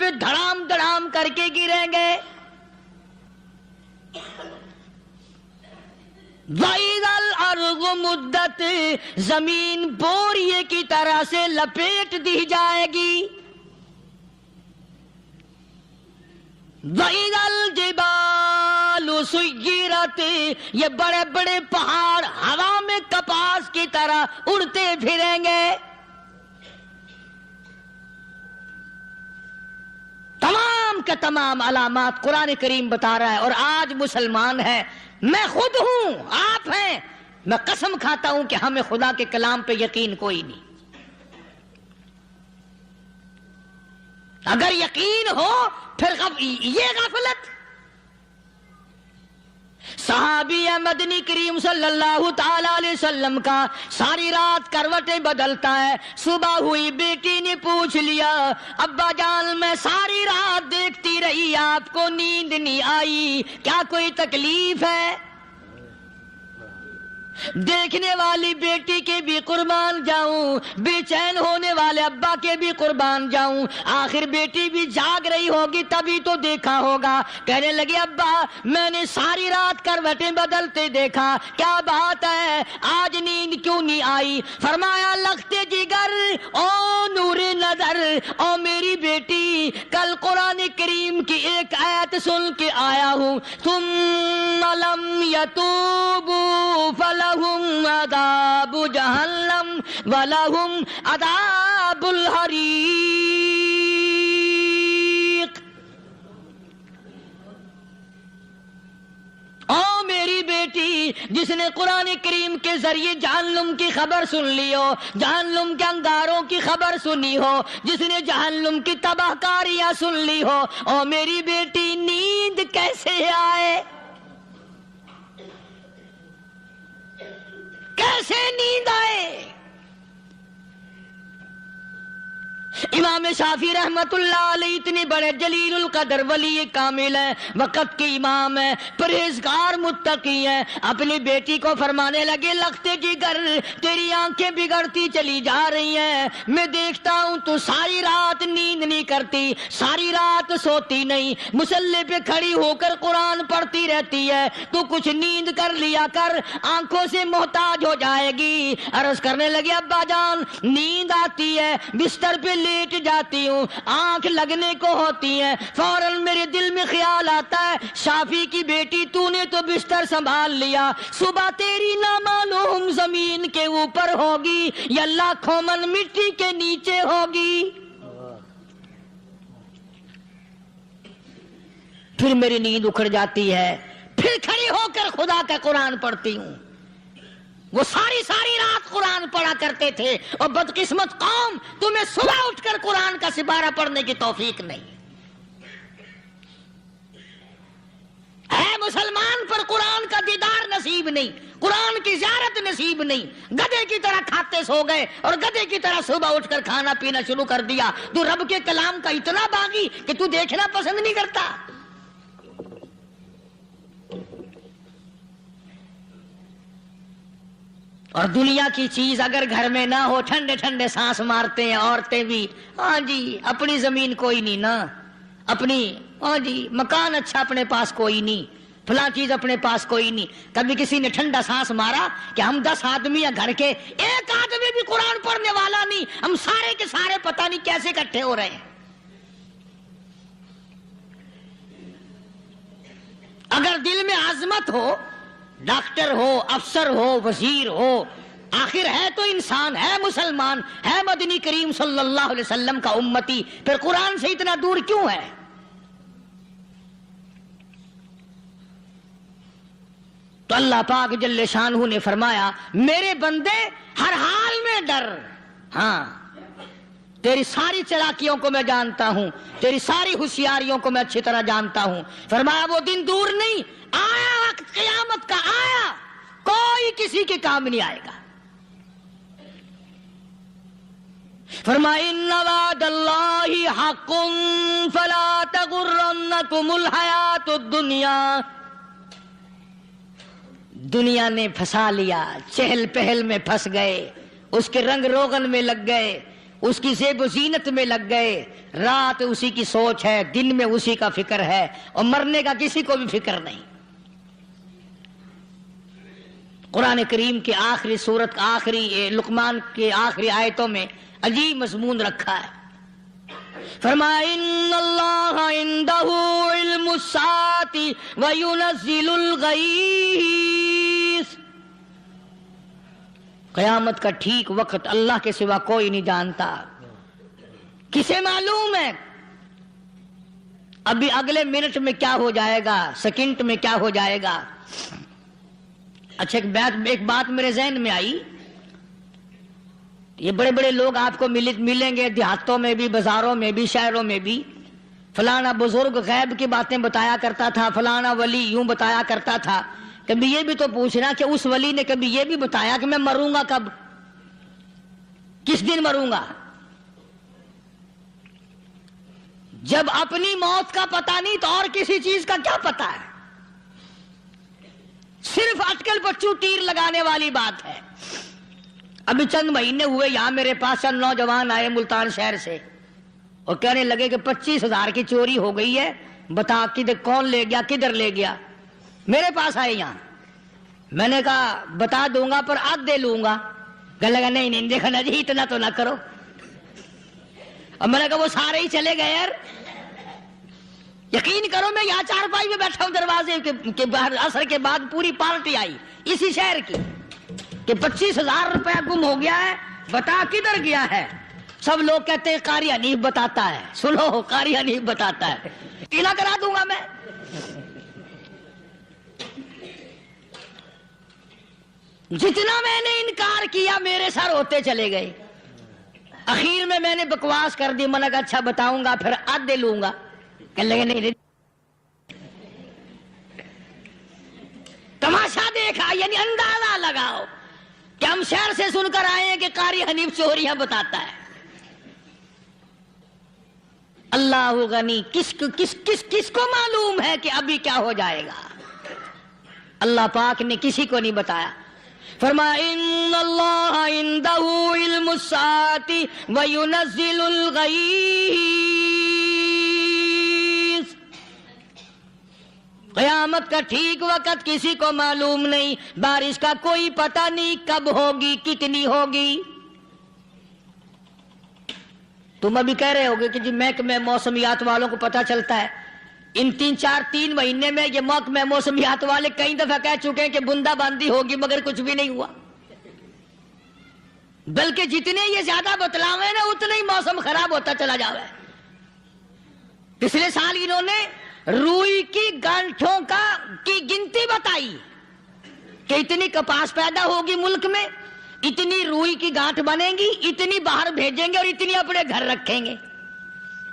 پہ دھڑام دھڑام کر کے گریں گے. وَإِذَا الْأَرْضُ مُدَّتْ زمین بوریے کی طرح سے لپیٹ دی جائے گی. وَإِذَا الْجِبَالُ سُيِّرَتْ یہ بڑے بڑے پہاڑ ہوا میں کپاس کی طرح اڑتے پھریں گے. تمام کے تمام علامات قرآن کریم بتا رہا ہے. اور آج مسلمان ہے، میں خود ہوں، آپ ہیں، میں قسم کھاتا ہوں کہ ہمیں خدا کے کلام پہ یقین کوئی نہیں. اگر یقین ہو پھر یہ غفلت. صحابی مدنی کریم صلی اللہ تعالی علیہ وسلم کا ساری رات کروٹیں بدلتا ہے. صبح ہوئی بیٹی نے پوچھ لیا، ابا جان میں ساری رات دیکھتی رہی، آپ کو نیند نہیں آئی، کیا کوئی تکلیف ہے؟ دیکھنے والی بیٹی کے بھی قربان جاؤں، بے چین ہونے والے ابا کے بھی قربان جاؤں. آخر بیٹی بھی جاگ رہی ہوگی تبھی تو دیکھا ہوگا. کہنے لگے ابا میں نے ساری رات کروٹیں بدلتے دیکھا، کیا بات ہے، آج نیند کیوں نہیں آئی؟ فرمایا لختے جگر او نور نظر، او میری بیٹی کل قرآن کریم کی ایک آیت سن کے آیا ہوں، ثم لم یتوبوا فلہم عذاب جہنم ولہم عذاب الحریق. او میری بیٹی جس نے قرآن کریم کے ذریعے جہنم کی خبر سن لی ہو، جہنم کے انگاروں کی خبر سنی ہو، جس نے جہنم کی تباہ کاریاں سن لی ہو، او میری بیٹی نیند کیسے آئے؟ کیسے نیند آئے؟ امام شافعی رحمت اللہ علیہ اتنے بڑے جلیل القدر ولی کامل ہیں، وقت کے امام ہیں، پرہیزگار متقی ہیں. اپنی بیٹی کو فرمانے لگے لختے جگر تیری آنکھیں بگڑتی چلی جا رہی ہیں، میں دیکھتا ہوں تو ساری رات نیند نہیں کرتی، ساری رات سوتی نہیں، مصلی پہ کھڑی ہو کر قرآن پڑھتی رہتی ہے، تو کچھ نیند کر لیا کر، آنکھوں سے محتاج ہو جائے گی. عرض کرنے لگے ابا جان نیند آتی ہے، بستر پہ لیٹ جاتی ہوں، آنکھ لگنے کو ہوتی ہے، فوراً میرے دل میں خیال آتا ہے شافی کی بیٹی تو نے تو بستر سنبھال لیا، صبح تیری نہ معلوم زمین کے اوپر ہوگی یا لاکھوں من مٹی کے نیچے ہوگی. پھر میری نیند اکھڑ جاتی ہے، پھر کھڑی ہو کر خدا کا قرآن پڑھتی ہوں. وہ ساری رات قرآن پڑھا کرتے تھے، اور بدقسمت قوم تمہیں صبح اٹھ کر قرآن کا سپارہ پڑھنے کی توفیق نہیں ہے. مسلمان پر قرآن کا دیدار نصیب نہیں، قرآن کی زیارت نصیب نہیں. گدھے کی طرح کھاتے سو گئے اور گدھے کی طرح صبح اٹھ کر کھانا پینا شروع کر دیا. تو رب کے کلام کا اتنا باغی کہ تو دیکھنا پسند نہیں کرتا. اور دنیا کی چیز اگر گھر میں نہ ہو، ٹھنڈے ٹھنڈے سانس مارتے ہیں عورتیں بھی، ہاں جی اپنی زمین کوئی نہیں نا، اپنی ہاں جی مکان اچھا اپنے پاس کوئی نہیں، فلاں چیز اپنے پاس کوئی نہیں. کبھی کسی نے ٹھنڈا سانس مارا کہ ہم 10 آدمی ہیں گھر کے، ایک آدمی بھی قرآن پڑھنے والا نہیں، ہم سارے کے سارے پتہ نہیں کیسے اکٹھے ہو رہے ہیں. اگر دل میں عظمت ہو، ڈاکٹر ہو، افسر ہو، وزیر ہو، آخر ہے تو انسان، ہے مسلمان، ہے مدنی کریم صلی اللہ علیہ وسلم کا امتی، پھر قرآن سے اتنا دور کیوں ہے؟ تو اللہ پاک جل شانہ نے فرمایا میرے بندے ہر حال میں ڈر. ہاں تیری ساری چلاکیوں کو میں جانتا ہوں، تیری ساری ہوشیاریوں کو میں اچھی طرح جانتا ہوں. فرمایا وہ دن دور نہیں، آیا وقت قیامت کا، آیا، کوئی کسی کے کام نہیں آئے گا. فرمایا ان وعد اللہ حق فلا تغرنکم الحیات الدنیا. دنیا نے پھنسا لیا، چہل پہل میں پھنس گئے، اس کے رنگ روغن میں لگ گئے، اس کی زیب و زینت میں لگ گئے، رات اسی کی سوچ ہے، دن میں اسی کا فکر ہے، اور مرنے کا کسی کو بھی فکر نہیں۔ قرآن کریم کے آخری سورت آخری لقمان کے آخری آیتوں میں عجیب مضمون رکھا ہے۔ فرمایا ان اللہ عندہ علم الساعۃ وینزل الغیث، قیامت کا ٹھیک وقت اللہ کے سوا کوئی نہیں جانتا۔ کسے معلوم ہے ابھی اگلے منٹ میں کیا ہو جائے گا، سیکنڈ میں کیا ہو جائے گا۔ اچھا ایک بات میرے ذہن میں آئی، یہ بڑے بڑے لوگ آپ کو ملیں گے دیہاتوں میں بھی، بازاروں میں بھی، شہروں میں بھی، فلانا بزرگ غیب کی باتیں بتایا کرتا تھا، فلانا ولی یوں بتایا کرتا تھا۔ کبھی یہ بھی تو پوچھنا کہ اس ولی نے کبھی یہ بھی بتایا کہ میں مروں گا کب، کس دن مروں گا؟ جب اپنی موت کا پتہ نہیں تو اور کسی چیز کا کیا پتہ ہے؟ صرف اٹکل پچو تیر لگانے والی بات ہے۔ ابھی چند مہینے ہوئے یہاں میرے پاس چند نوجوان آئے ملتان شہر سے اور کہنے لگے کہ 25,000 کی چوری ہو گئی ہے، بتا کدھر کون لے گیا، کدھر لے گیا۔ میرے پاس آئے یہاں، میں نے کہا بتا دوں گا پر آدھے لوں گا۔ کہنے لگا نہیں دیکھنا جی اتنا تو نہ کرو۔ اور میں نے کہا وہ سارے ہی چلے گئے یار، یقین کرو میں یہاں چارپائی میں بیٹھا ہوں دروازے کے باہر، عصر کے بعد پوری پارٹی آئی اسی شہر کی کہ 25,000 روپیہ گم ہو گیا ہے، بتا کدھر گیا ہے۔ سب لوگ کہتے ہیں قاری حنیف بتاتا ہے، سنو قاری حنیف بتاتا ہے، ٹیلا کرا دوں گا میں۔ جتنا میں نے انکار کیا میرے سر ہوتے چلے گئے۔ اخیر میں نے بکواس کر دی، میں نے کہا اچھا بتاؤں گا پھر آدھے لوں گا۔ کہنے لگے نہیں تماشا دیکھا، یعنی اندازہ لگاؤ کہ ہم شہر سے سن کر آئے ہیں کہ قاری حنیف چوریاں بتاتا ہے۔ اللہ غنی، کس کو معلوم ہے کہ ابھی کیا ہو جائے گا؟ اللہ پاک نے کسی کو نہیں بتایا۔ فرمایا ان اللہ عندہ علم الساعۃ وینزل الغیث، قیامت کا ٹھیک وقت کسی کو معلوم نہیں، بارش کا کوئی پتہ نہیں کب ہوگی، کتنی ہوگی۔ تم ابھی کہہ رہے ہوگے کہ جی محکمہ موسمیات والوں کو پتہ چلتا ہے۔ ان 3 مہینے میں یہ محکمہ موسمیات والے کئی دفعہ کہہ چکے ہیں کہ بندہ باندی ہوگی، مگر کچھ بھی نہیں ہوا۔ بلکہ جتنے یہ زیادہ بتلاوے نا اتنے ہی موسم خراب ہوتا چلا جاوے۔ پچھلے سال انہوں نے روئی کی گانٹھوں کی گنتی بتائی کہ اتنی کپاس پیدا ہوگی ملک میں، اتنی روئی کی گانٹھ بنے گی، اتنی باہر بھیجیں گے اور اتنی اپنے گھر رکھیں گے۔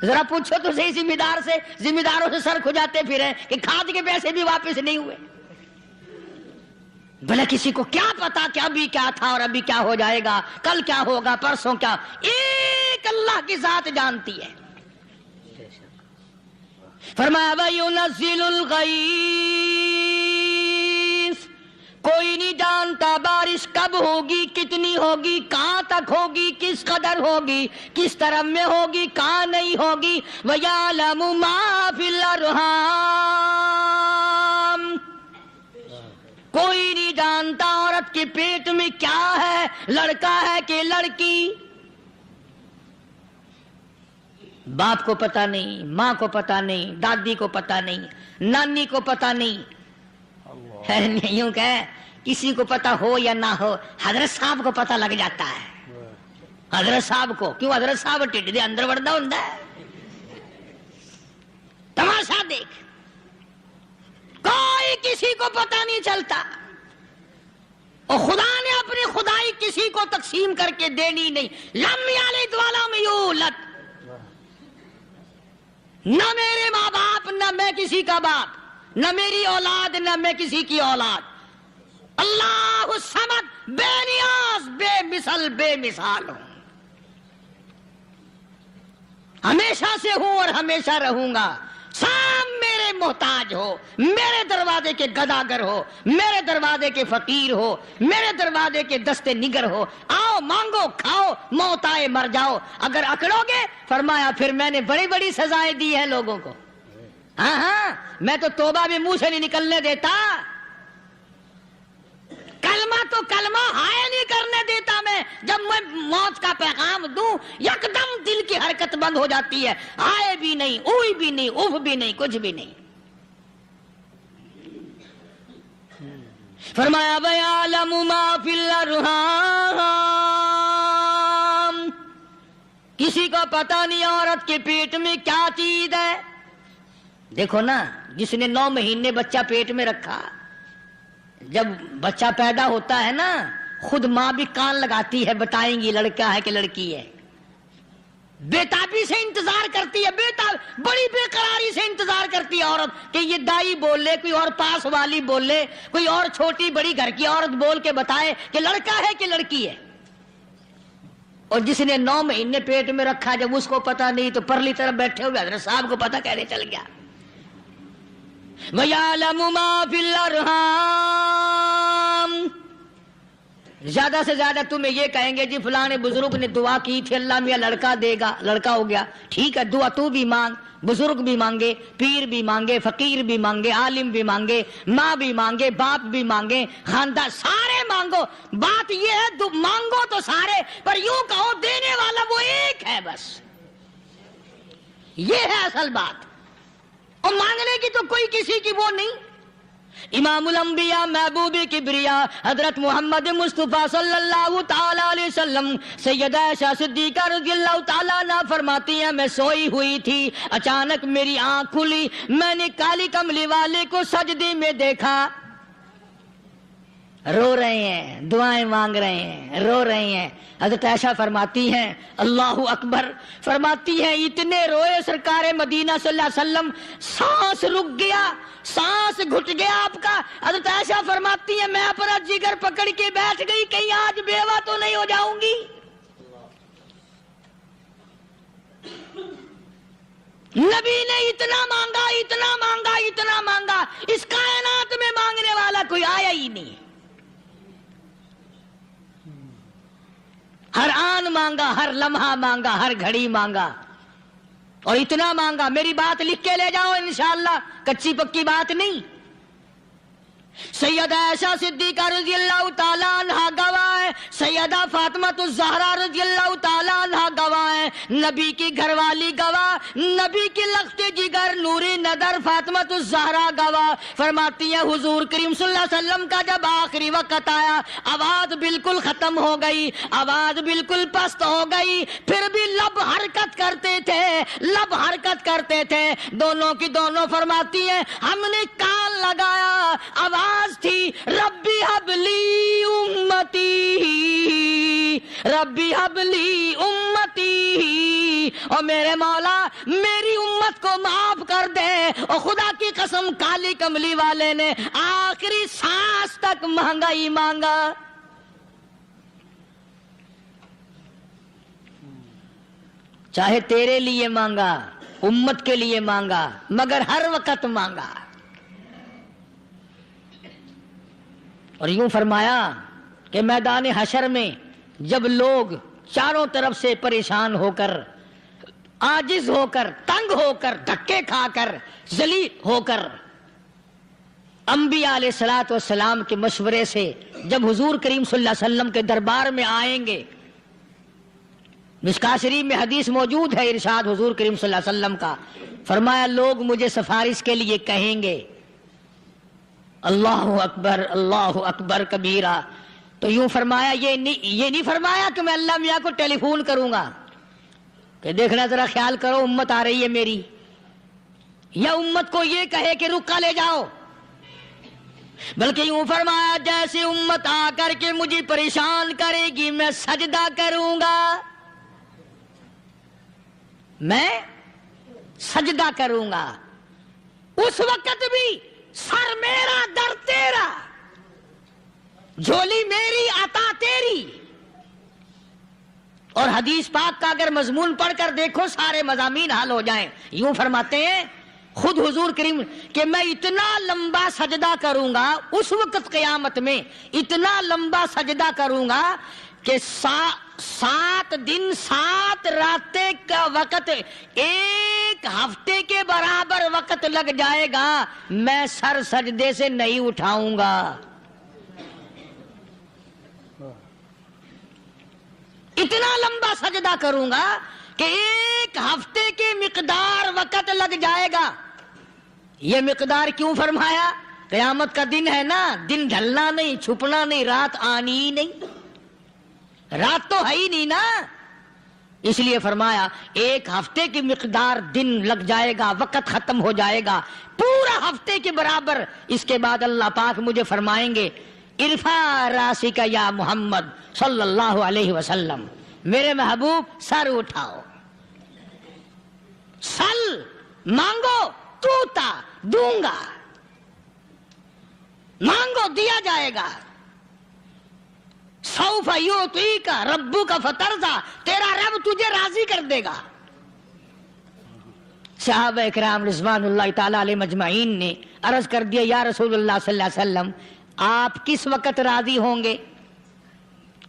ذرا پوچھو تو صحیح ذمہ داروں سے سر کھجاتے پھرے کہ کھاد کے پیسے بھی واپس نہیں ہوئے۔ بھلا کسی کو کیا پتا کہ ابھی کیا تھا اور ابھی کیا ہو جائے گا، کل کیا ہوگا، پرسوں کیا، ایک اللہ کی ذات جانتی ہے۔ فرمایا وَيُنَزِّلُ الْغَيْثَ، کوئی نہیں جانتا بارش کب ہوگی، کتنی ہوگی، کہاں تک ہوگی، کس قدر ہوگی، کس طرح میں ہوگی، کہاں نہیں ہوگی۔ وَيَعْلَمُ مَا فِي الْأَرْحَامِ، کوئی نہیں جانتا عورت کے پیٹ میں کیا ہے، لڑکا ہے کہ لڑکی۔ باپ کو پتہ نہیں، ماں کو پتہ نہیں، دادی کو پتہ نہیں، نانی کو پتہ نہیں۔ یوں کہ کسی کو پتہ ہو یا نہ ہو، حضرت صاحب کو پتہ لگ جاتا ہے۔ حضرت صاحب کو کیوں؟ حضرت صاحب ٹھڈ دے اندر وڑدا ہوندا ہے۔ تماشا دیکھ، کوئی کسی کو پتہ نہیں چلتا، اور خدا نے اپنی خدائی کسی کو تقسیم کر کے دینی نہیں۔ لم یلد ولم یولد، نہ میرے ماں باپ، نہ میں کسی کا باپ، نہ میری اولاد، نہ میں کسی کی اولاد۔ اللہ الصمد، بے نیاز، بے مثال ہوں، ہمیشہ سے ہوں اور ہمیشہ رہوں گا۔ سام میرے میرے محتاج ہو، میرے دروازے کے گداگر ہو، میرے دروازے کے فقیر ہو، میرے دروازے کے دستے نگر ہو، آؤ مانگو کھاؤ، موت آئے مر جاؤ، اگر اکڑو گے فرمایا پھر میں نے بڑی بڑی سزائیں دی ہیں لوگوں کو۔ ہاں ہاں، میں تو توبہ بھی منہ سے نہیں نکلنے دیتا، کلمہ تو کلمہ ہائے نہیں کرنے دیتا میں، جب میں موت کا پیغام دوں یکدم دل کی حرکت بند ہو جاتی ہے، ہائے بھی نہیں، اوئی بھی نہیں، اف بھی نہیں، کچھ بھی نہیں۔ فرمایا وَيَعْلَمُ مَا فِي الْأَرْحَامِ، کسی کو پتہ نہیں عورت کے پیٹ میں کیا چیز ہے۔ دیکھو نا، جس نے 9 مہینے بچہ پیٹ میں رکھا، جب بچہ پیدا ہوتا ہے نا خود ماں بھی کان لگاتی ہے، بتائیں گی لڑکا ہے کہ لڑکی ہے، بےتابی سے انتظار کرتی ہے، بڑی بے قراری سے انتظار کرتی ہے عورت کہ یہ دائی بول لے، کوئی اور پاس والی بول لے، کوئی اور چھوٹی بڑی گھر کی عورت بول کے بتائے کہ لڑکا ہے کہ لڑکی ہے۔ اور جس نے 9 مہینے پیٹ میں رکھا، جب اس کو پتا نہیں تو پرلی طرف بیٹھے ہوئے حضرت صاحب کو پتا کیسے چل گیا؟ وَيَعْلَمُ مَا فِي الْأَرْحَامِ، زیادہ سے زیادہ تمہیں یہ کہیں گے جی فلاں بزرگ نے دعا کی تھی اللہ میاں لڑکا دے گا، لڑکا ہو گیا، ٹھیک ہے، دعا تو بھی مانگ، بزرگ بھی مانگے، پیر بھی مانگے، فقیر بھی مانگے، عالم بھی مانگے، ماں بھی مانگے، باپ بھی مانگے، خاندان سارے مانگو، بات یہ ہے مانگو تو سارے، پر یوں کہو دینے والا وہ ایک ہے بس، یہ ہے اصل بات، اور مانگنے کی تو کوئی کسی کی وہ نہیں۔ امام الانبیاء محبوب کبریا حضرت محمد مصطفیٰ صلی اللہ تعالی علیہ وسلم سیدہ عائشہ صدیقہ رضی اللہ تعالیٰ عنہ فرماتی ہیں میں سوئی ہوئی تھی، اچانک میری آنکھ کھلی، میں نے کالی کملی والے کو سجدے میں دیکھا، رو رہے ہیں، دعائیں مانگ رہے ہیں، رو رہے ہیں۔ حضرت عائشہ فرماتی ہیں اللہ اکبر، فرماتی ہیں اتنے روئے سرکار مدینہ صلی اللہ علیہ وسلم، سانس رک گیا، سانس گھٹ گیا آپ کا۔ حضرت عائشہ فرماتی ہیں میں اپنا جگر پکڑ کے بیٹھ گئی، کہیں آج بیوہ تو نہیں ہو جاؤں گی۔ نبی نے اتنا مانگا، اتنا مانگا، اتنا مانگا، اس کائنات میں مانگنے والا کوئی آیا ہی نہیں، ہر آن مانگا، ہر لمحہ مانگا، ہر گھڑی مانگا، اور اتنا مانگا۔ میری بات لکھ کے لے جاؤ انشاءاللہ، کچی پکی بات نہیں۔ سیدہ عائشہ صدیقہ رضی اللہ تعالیٰ عنہ گواہ ہے، سیدہ فاطمہ الزہرا رضی اللہ تعالیٰ عنہ گواہ ہے، نبی کی گھر والی گواہ، نبی کی لخت جگر نوری نظر فاطمہ الزہرا گواہ، فرماتی ہیں حضور کریم صلی اللہ علیہ وسلم کا جب آخری وقت آیا، آواز بالکل ختم ہو گئی، آواز بالکل پست ہو گئی، پھر بھی لب حرکت کرتے تھے، لب حرکت کرتے تھے، دونوں کی دونوں فرماتی ہیں ہم نے کان لگایا، آواز تھی ربی حبلی امتی، ربی حبلی امتی، اور میرے مولا میری امت کو معاف کر دے۔ اور خدا کی قسم کالی کملی والے نے آخری سانس تک مانگا ہی مانگا۔ چاہے تیرے لیے مانگا، امت کے لیے مانگا، مگر ہر وقت مانگا۔ اور یوں فرمایا کہ میدان حشر میں جب لوگ چاروں طرف سے پریشان ہو کر، عاجز ہو کر، تنگ ہو کر، دھکے کھا کر، ذلیل ہو کر، انبیاء علیہ الصلوۃ والسلام کے مشورے سے جب حضور کریم صلی اللہ علیہ وسلم کے دربار میں آئیں گے، مشکاۃ شریف میں حدیث موجود ہے، ارشاد حضور کریم صلی اللہ علیہ وسلم کا، فرمایا لوگ مجھے سفارش کے لیے کہیں گے اللہ اکبر، اللہ اکبر کبیرہ، تو یوں فرمایا یہ نہیں فرمایا کہ میں اللہ میاں کو ٹیلی فون کروں گا کہ دیکھنا ذرا خیال کرو امت آ رہی ہے میری، یا امت کو یہ کہے کہ رکا لے جاؤ، بلکہ یوں فرمایا جیسے امت آ کر کے مجھے پریشان کرے گی میں سجدہ کروں گا، میں سجدہ کروں گا، اس وقت بھی سر میرا در تیرا، جھولی میری عطا تیری۔ اور حدیث پاک کا اگر مضمون پڑھ کر دیکھو سارے مضامین حل ہو جائیں۔ یوں فرماتے ہیں خود حضور کریم کہ میں اتنا لمبا سجدہ کروں گا اس وقت قیامت میں، اتنا لمبا سجدہ کروں گا کہ 7 دن 7 راتیں کا وقت 1 ہفتے کے برابر وقت لگ جائے گا، میں سر سجدے سے نہیں اٹھاؤں گا۔ اتنا لمبا سجدہ کروں گا کہ 1 ہفتے کی مقدار وقت لگ جائے گا۔ یہ مقدار کیوں فرمایا؟ قیامت کا دن ہے نا، دن ڈھلنا نہیں، چھپنا نہیں، رات آنی ہی نہیں، رات تو ہے ہی نہیں نا، اس لیے فرمایا 1 ہفتے کی مقدار دن لگ جائے گا، وقت ختم ہو جائے گا پورا ہفتے کے برابر۔ اس کے بعد اللہ پاک مجھے فرمائیں گے ارفع راسک یا محمد صلی اللہ علیہ وسلم، میرے محبوب سر اٹھاؤ، سل مانگو توتا دوں گا، مانگو دیا جائے گا، سوف یعطیک ربک فترضی، تیرا رب تجھے راضی کر دے گا۔ صحابہ اکرام رضوان اللہ تعالی علیہ مجمعین نے عرض کر دیا یا رسول اللہ صلی اللہ علیہ وسلم آپ کس وقت راضی ہوں گے؟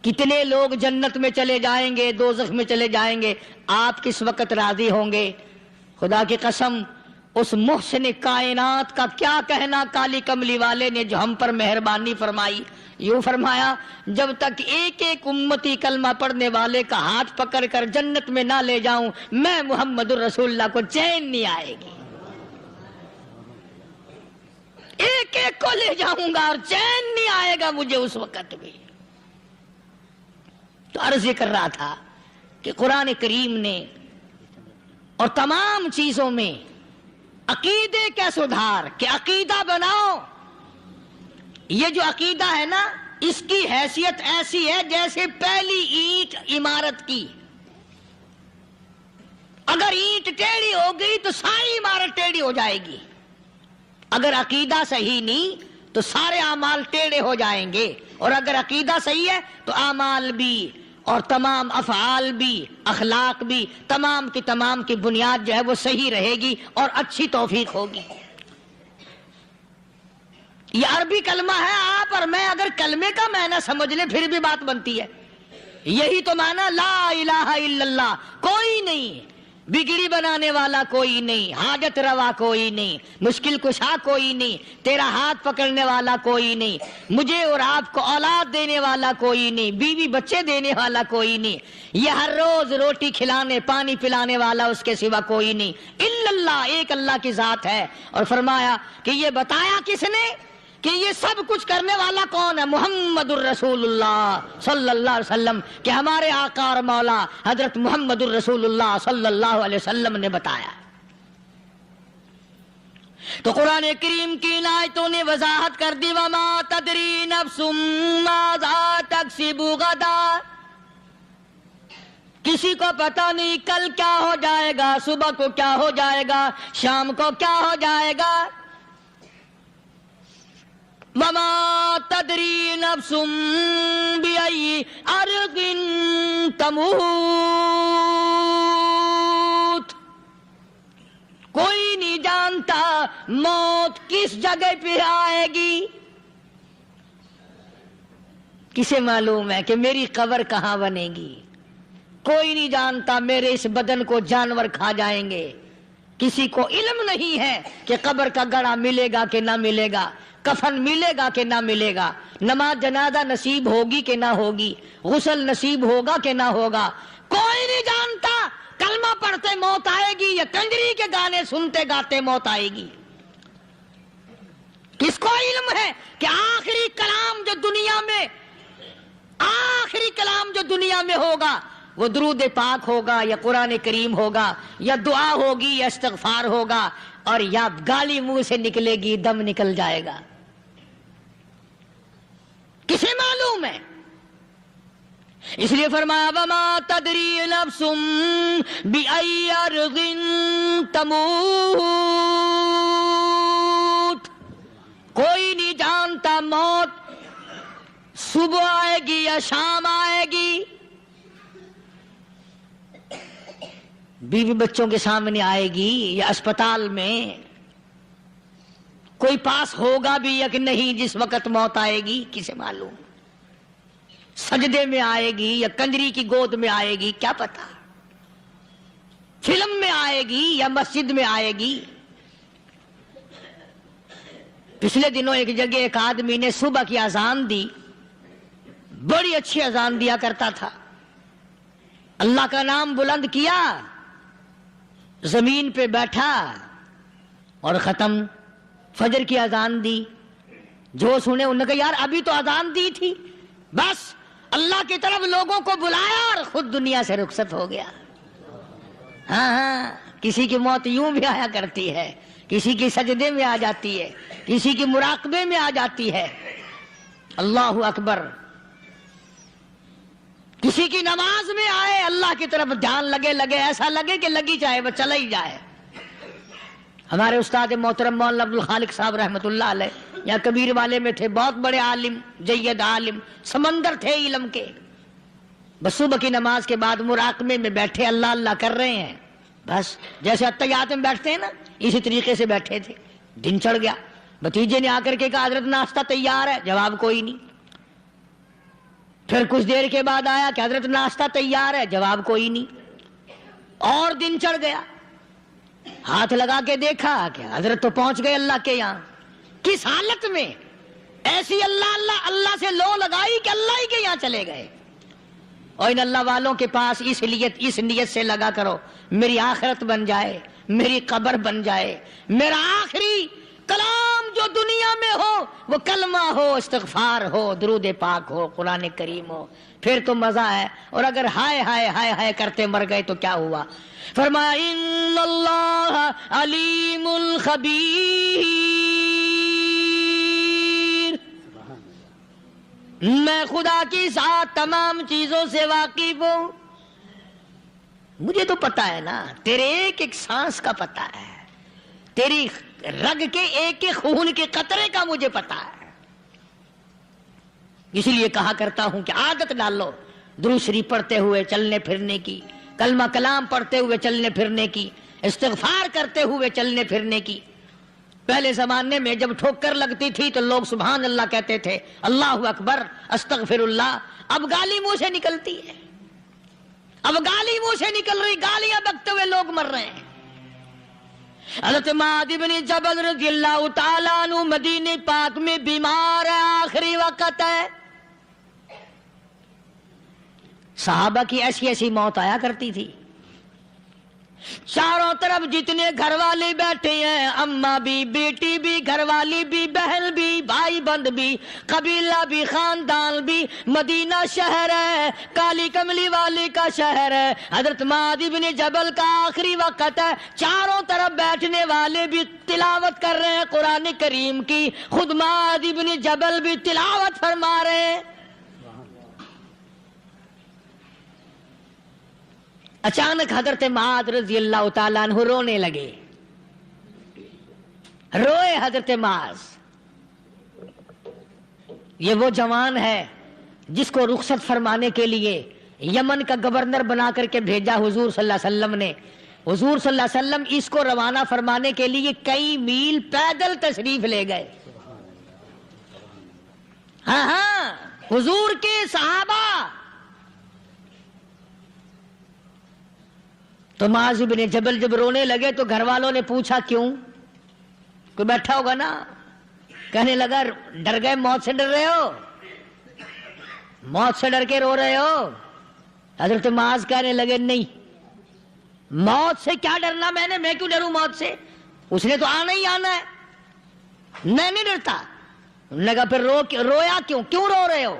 کتنے لوگ جنت میں چلے جائیں گے، دوزخ میں چلے جائیں گے، آپ کس وقت راضی ہوں گے؟ خدا کی قسم اس محسن کائنات کا کیا کہنا کالی کملی والے نے جو ہم پر مہربانی فرمائی، یوں فرمایا جب تک ایک ایک امتی کلمہ پڑھنے والے کا ہاتھ پکڑ کر جنت میں نہ لے جاؤں میں محمد الرسول اللہ کو چین نہیں آئے گی، ایک ایک کو لے جاؤں گا اور چین نہیں آئے گا مجھے اس وقت بھی۔ تو عرض یہ کر رہا تھا کہ قرآن کریم نے اور تمام چیزوں میں عقیدے کا سدھار کہ عقیدہ بناؤ، یہ جو عقیدہ ہے نا اس کی حیثیت ایسی ہے جیسے پہلی اینٹ عمارت کی، اگر اینٹ ٹیڑھی ہو گئی تو ساری عمارت ٹیڑھی ہو جائے گی، اگر عقیدہ صحیح نہیں تو سارے اعمال ٹیڑھے ہو جائیں گے، اور اگر عقیدہ صحیح ہے تو اعمال بھی اور تمام افعال بھی اخلاق بھی تمام کی بنیاد جو ہے وہ صحیح رہے گی اور اچھی توفیق ہوگی۔ یہ عربی کلمہ ہے، آپ اور میں اگر کلمے کا معنی سمجھ لیں پھر بھی بات بنتی ہے، یہی تو معنی لا الہ الا اللہ، کوئی نہیں بگڑی بنانے والا، کوئی نہیں حاجت روا، کوئی نہیں مشکل کشا، کوئی نہیں تیرا ہاتھ پکڑنے والا، کوئی نہیں مجھے اور آپ کو اولاد دینے والا، کوئی نہیں بیوی بچے دینے والا، کوئی نہیں یہ ہر روز روٹی کھلانے پانی پلانے والا اس کے سوا کوئی نہیں، الا اللہ، ایک اللہ کی ذات ہے۔ اور فرمایا کہ یہ بتایا کس نے کہ یہ سب کچھ کرنے والا کون ہے؟ محمد الرسول اللہ صلی اللہ علیہ وسلم، کہ ہمارے آقا اور مولا حضرت محمد الرسول اللہ صلی اللہ علیہ وسلم نے بتایا۔ تو قرآن کریم کی ان آیتوں نے وضاحت کر دی وما تدری نفس ماذا تکسب غدا، کسی کو پتہ نہیں کل کیا ہو جائے گا، صبح کو کیا ہو جائے گا، شام کو کیا ہو جائے گا۔ وما تدری نفس بأي أرض تموت، کوئی نہیں جانتا موت کس جگہ پہ آئے گی۔ کسے معلوم ہے کہ میری قبر کہاں بنے گی؟ کوئی نہیں جانتا میرے اس بدن کو جانور کھا جائیں گے، کسی کو علم نہیں ہے کہ قبر کا گڑھا ملے گا کہ نہ ملے گا، کفن ملے گا کہ نہ ملے گا، نماز جنازہ نصیب ہوگی کہ نہ ہوگی، غسل نصیب ہوگا کہ نہ ہوگا، کوئی نہیں جانتا۔ کلمہ پڑھتے موت آئے گی یا کنجری کے گانے سنتے گاتے موت آئے گی؟ کس کو علم ہے کہ آخری کلام جو دنیا میں ہوگا وہ درود پاک ہوگا یا قرآن کریم ہوگا یا دعا ہوگی یا استغفار ہوگا، اور یا گالی منہ سے نکلے گی، دم نکل جائے گا؟ کسے معلوم ہے؟ اس لیے فرمایا وما تدری نفس بأي أرض تموت، کوئی نہیں جانتا موت صبح آئے گی یا شام آئے گی، بیوی بچوں کے سامنے آئے گی یا اسپتال میں کوئی پاس ہوگا بھی یا کہ نہیں جس وقت موت آئے گی کسے معلوم؟ سجدے میں آئے گی یا کنجری کی گود میں آئے گی کیا پتا؟ فلم میں آئے گی یا مسجد میں آئے گی؟ پچھلے دنوں ایک جگہ ایک آدمی نے صبح کی اذان دی، بڑی اچھی اذان دیا کرتا تھا، اللہ کا نام بلند کیا، زمین پہ بیٹھا اور ختم۔ فجر کی اذان دی، جو سنے انہوں نے کہا یار ابھی تو اذان دی تھی، بس اللہ کی طرف لوگوں کو بلایا اور خود دنیا سے رخصت ہو گیا۔ ہاں کسی کی موت یوں بھی آیا کرتی ہے، کسی کی سجدے میں آ جاتی ہے، کسی کی مراقبے میں آ جاتی ہے۔ اللہ اکبر۔ کسی کی نماز میں آئے، اللہ کی طرف دھیان لگے ایسا لگے کہ لگی جائے وہ چلا ہی جائے۔ ہمارے استاد محترم مولانا عبد الخالق صاحب رحمۃ اللہ علیہ یا کبیر والے میں تھے، بہت بڑے عالم، جید عالم، سمندر تھے علم کے۔ بس صبح کی نماز کے بعد مراقبے میں بیٹھے، اللہ اللہ کر رہے ہیں، بس جیسے اتحیات میں بیٹھتے ہیں نا اسی طریقے سے بیٹھے تھے۔ دن چڑھ گیا، بھتیجے نے آ کر کے کہا حضرت ناشتہ تیار ہے، جواب کوئی نہیں۔ پھر کچھ دیر کے بعد آیا کہ حضرت ناشتہ تیار ہے، جواب کوئی نہیں۔ اور دن چڑھ گیا، ہاتھ لگا کے دیکھا کہ حضرت تو پہنچ گئے اللہ کے یہاں۔ کس حالت میں؟ ایسی اللہ اللہ اللہ سے لو لگائی کہ اللہ ہی کے یہاں چلے گئے۔ اور ان اللہ والوں کے پاس اس نیت سے لگا کرو میری آخرت بن جائے، میری قبر بن جائے، میرا آخری کلام جو دنیا میں ہو وہ کلمہ ہو، استغفار ہو، درود پاک ہو، قرآن کریم ہو، پھر تو مزہ ہے۔ اور اگر ہائے ہائے ہائے ہائے کرتے مر گئے تو کیا ہوا؟ فرمایا ان اللہ علیم خبیر، میں خدا کی ذات تمام چیزوں سے واقف ہوں۔ مجھے تو پتا ہے نا، تیرے ایک ایک سانس کا پتا ہے، تیری رگ کے ایک ایک خون کے قطرے کا مجھے پتا ہے۔ اس لیے کہا کرتا ہوں کہ عادت ڈالو درود شریف پڑھتے ہوئے چلنے پھرنے کی، کلمہ کلام پڑھتے ہوئے چلنے پھرنے کی، استغفار کرتے ہوئے چلنے پھرنے کی۔ پہلے زمانے میں جب ٹھوکر لگتی تھی تو لوگ سبحان اللہ کہتے تھے، اللہ اکبر، استغفر اللہ۔ اب گالی منہ سے نکلتی ہے، اب گالی منہ سے نکل رہی، گالیاں بکتے ہوئے لوگ مر رہے ہیں۔ حضرت معاذ بن جبل رضی اللہ تعالیٰ عنہ مدینے پاک میں بیمار ہے، آخری وقت ہے۔ صحابہ کی ایسی ایسی موت آیا کرتی تھی، چاروں طرف جتنے گھر والے بیٹھے ہیں، اماں بھی، بیٹی بھی، گھر والی بھی، بہن بھی، بھائی بند بھی، قبیلہ بھی، خاندان بھی، مدینہ شہر ہے، کالی کملی والے کا شہر ہے، حضرت معاذ بن جبل کا آخری وقت ہے۔ چاروں طرف بیٹھنے والے بھی تلاوت کر رہے ہیں قرآن کریم کی، خود معاذ بن جبل بھی تلاوت فرما رہے ہیں۔ اچانک حضرت معاذ رضی اللہ تعالیٰ عنہ رونے لگے، روئے حضرت معاذ۔ یہ وہ جوان ہے جس کو رخصت فرمانے کے لیے یمن کا گورنر بنا کر کے بھیجا حضور صلی اللہ علیہ وسلم نے۔ حضور صلی اللہ علیہ وسلم اس کو روانہ فرمانے کے لیے کئی میل پیدل تشریف لے گئے۔ ہاں حضور کے صحابہ۔ تو معاذ بن جبل جب رونے لگے تو گھر والوں نے پوچھا کیوں؟ کوئی بیٹھا ہوگا نا، کہنے لگا ڈر گئے، موت سے ڈر رہے ہو، موت سے ڈر کے رو رہے ہو؟ حضرت معاذ کہنے لگے نہیں، موت سے کیا ڈرنا، میں کیوں ڈروں موت سے، اس نے تو آنا ہی آنا ہے، میں نہیں ڈرتا۔ انہوں نے کہا پھر رویا کیوں رو رہے ہو؟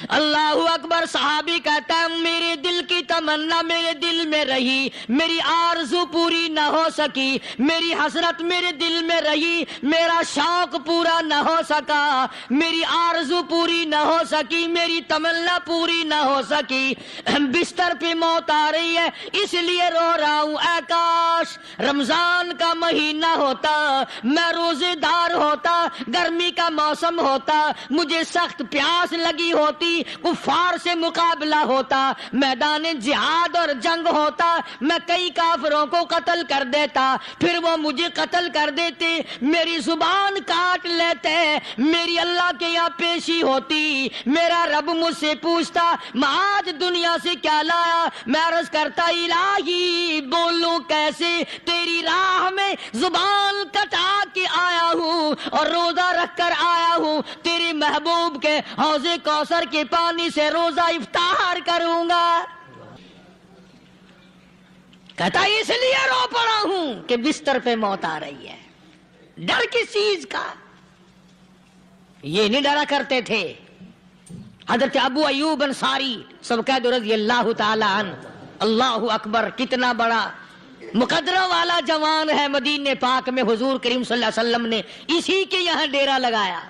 اللہ اکبر۔ صحابی کہتا ہے میرے دل کی تمنا میرے دل میں رہی، میری آرزو پوری نہ ہو سکی، میری حسرت میرے دل میں رہی، میرا شوق پورا نہ ہو سکا، میری آرزو پوری نہ ہو سکی، میری تمنا پوری نہ ہو سکی، بستر پہ موت آ رہی ہے اس لیے رو رہا ہوں۔ اے کاش رمضان کا مہینہ ہوتا، میں روزے دار ہوتا، گرمی کا موسم ہوتا، مجھے سخت پیاس لگی ہوتی، ہوتی, کفار سے مقابلہ ہوتا, میدان جہاد اور جنگ ہوتا, میں کئی کافروں کو قتل کر دیتا, پھر وہ مجھے قتل کر دیتے, میری زبان کاٹ لیتے, میری اللہ کے یہاں پیشی ہوتی, میرا رب مجھ سے پوچھتا میں آج دنیا سے کیا لایا, میں عرض کرتا الہی بولوں کیسے, تیری راہ میں زبان کٹا کے آیا ہوں اور روزہ رکھ کر آیا ہوں, تیرے محبوب کے حوض کوثر کے پانی سے روزہ افطار کروں گا. کہتا اس لیے رو پڑا ہوں کہ بستر پہ موت آ رہی ہے. ڈر کس چیز کا؟ یہ نہیں ڈرا کرتے تھے. حضرت ابو ایوب انصاری سب کہہ دو رضی اللہ تعالی عنہ, اللہ اکبر, کتنا بڑا مقدرہ والا جوان ہے. مدینے پاک میں حضور کریم صلی اللہ علیہ وسلم نے اسی کے یہاں ڈیرا لگایا.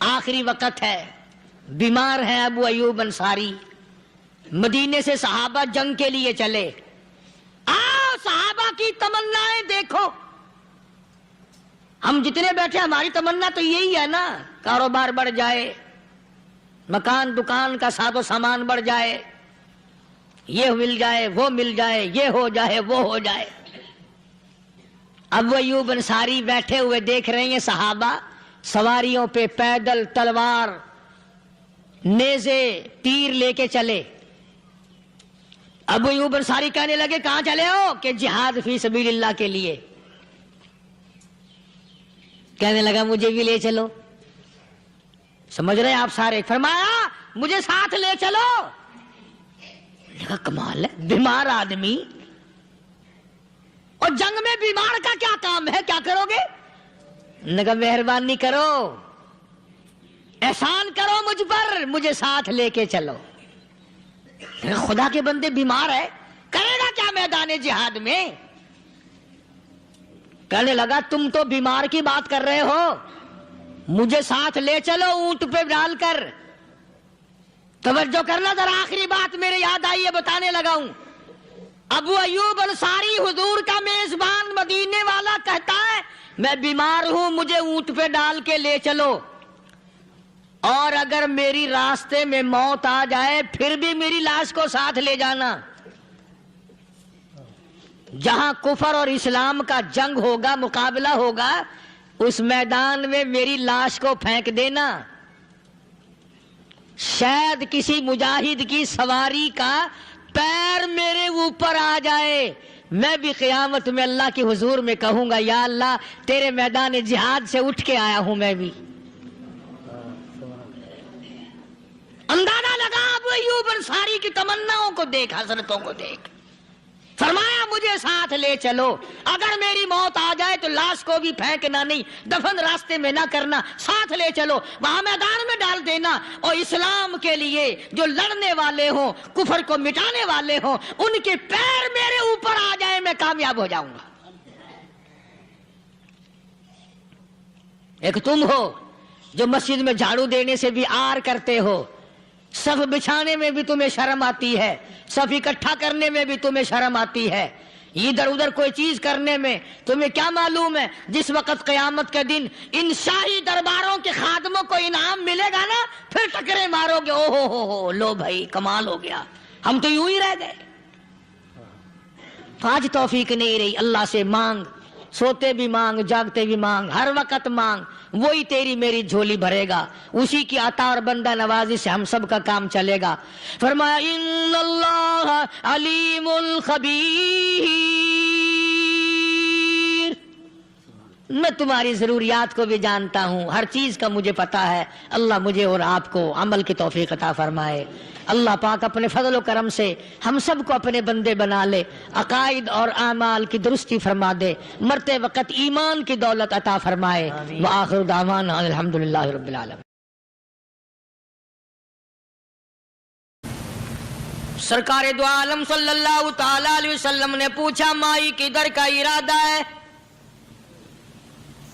آخری وقت ہے, بیمار ہے ابو ایوب انصاری. مدینے سے صحابہ جنگ کے لیے چلے. آؤ صحابہ کی تمنائیں دیکھو. ہم جتنے بیٹھے ہماری تمنا تو یہی ہے نا, کاروبار بڑھ جائے, مکان دکان کا ساز و سامان بڑھ جائے, یہ مل جائے وہ مل جائے, یہ ہو جائے وہ ہو جائے. ابو ایوب انصاری بیٹھے ہوئے دیکھ رہے ہیں صحابہ سواریوں پہ پیدل تلوار نیزے تیر لے کے چلے. ابو ایوب انصاری کہنے لگے کہاں چلے ہو؟ کہ جہاد فی سبیل اللہ کے لیے. کہنے لگا مجھے بھی لے چلو. سمجھ رہے آپ سارے؟ فرمایا مجھے ساتھ لے چلو. کمال ہے, بیمار آدمی اور جنگ میں بیمار کا کیا کام ہے, کیا کرو گے؟ نگا مہربانی کرو, احسان کرو مجھ پر, مجھے ساتھ لے کے چلو. خدا کے بندے بیمار ہے, کرے گا کیا میدان جہاد میں؟ کہنے لگا تم تو بیمار کی بات کر رہے ہو, مجھے ساتھ لے چلو اونٹ پہ ڈال کر. توجہ کرنا ذرا, آخری بات میرے یاد آئی ہے بتانے لگا ہوں. ابو ایوب انصاری حضور کا میزبان مدینے والا کہتا ہے میں بیمار ہوں, مجھے اونٹ پہ ڈال کے لے چلو, اور اگر میری راستے میں موت آ جائے پھر بھی میری لاش کو ساتھ لے جانا. جہاں کفر اور اسلام کا جنگ ہوگا, مقابلہ ہوگا, اس میدان میں میری لاش کو پھینک دینا. شاید کسی مجاہد کی سواری کا پیر میرے اوپر آ جائے, میں بھی قیامت میں اللہ کے حضور میں کہوں گا یا اللہ تیرے میدان جہاد سے اٹھ کے آیا ہوں میں بھی. اندازہ لگا ابو ایوب انصاری کی تمناؤں کو دیکھ, حسرتوں کو دیکھ. فرمایا مجھے ساتھ لے چلو, اگر میری موت آ جائے تو لاش کو بھی پھینکنا نہیں, دفن راستے میں نہ کرنا, ساتھ لے چلو, وہاں میدان میں ڈال دینا, اور اسلام کے لیے جو لڑنے والے ہوں, کفر کو مٹانے والے ہوں, ان کے پیر میرے اوپر آ جائے میں کامیاب ہو جاؤں گا. ایک تم ہو جو مسجد میں جھاڑو دینے سے بھی آر کرتے ہو, صف بچھانے میں بھی تمہیں شرم آتی ہے, صف اکٹھا کرنے میں بھی تمہیں شرم آتی ہے, ادھر ادھر کوئی چیز کرنے میں تمہیں کیا معلوم ہے جس وقت قیامت کے دن ان شاہی درباروں کے خادموں کو انعام ملے گا نا, پھر ٹکرے مارو گے, او ہو لو بھائی کمال ہو گیا, ہم تو یوں ہی رہ گئے. آج توفیق نہیں رہی. اللہ سے مانگ, سوتے بھی مانگ, جاگتے بھی مانگ, ہر وقت مانگ, وہی تیری میری جھولی بھرے گا. اسی کی عطا اور بندہ نوازی سے ہم سب کا کام چلے گا. فرمایا ان اللہ علیم خبیر, میں تمہاری ضروریات کو بھی جانتا ہوں, ہر چیز کا مجھے پتا ہے. اللہ مجھے اور آپ کو عمل کی توفیق عطا فرمائے. اللہ پاک اپنے فضل و کرم سے ہم سب کو اپنے بندے بنا لے, عقائد اور اعمال کی درستی فرما دے, مرتے وقت ایمان کی دولت عطا فرمائے. وآخر دعوانا الحمدللہ رب العالمین. سرکار دو عالم صلی اللہ تعالی علیہ وسلم نے پوچھا مائی کدھر کا ارادہ ہے؟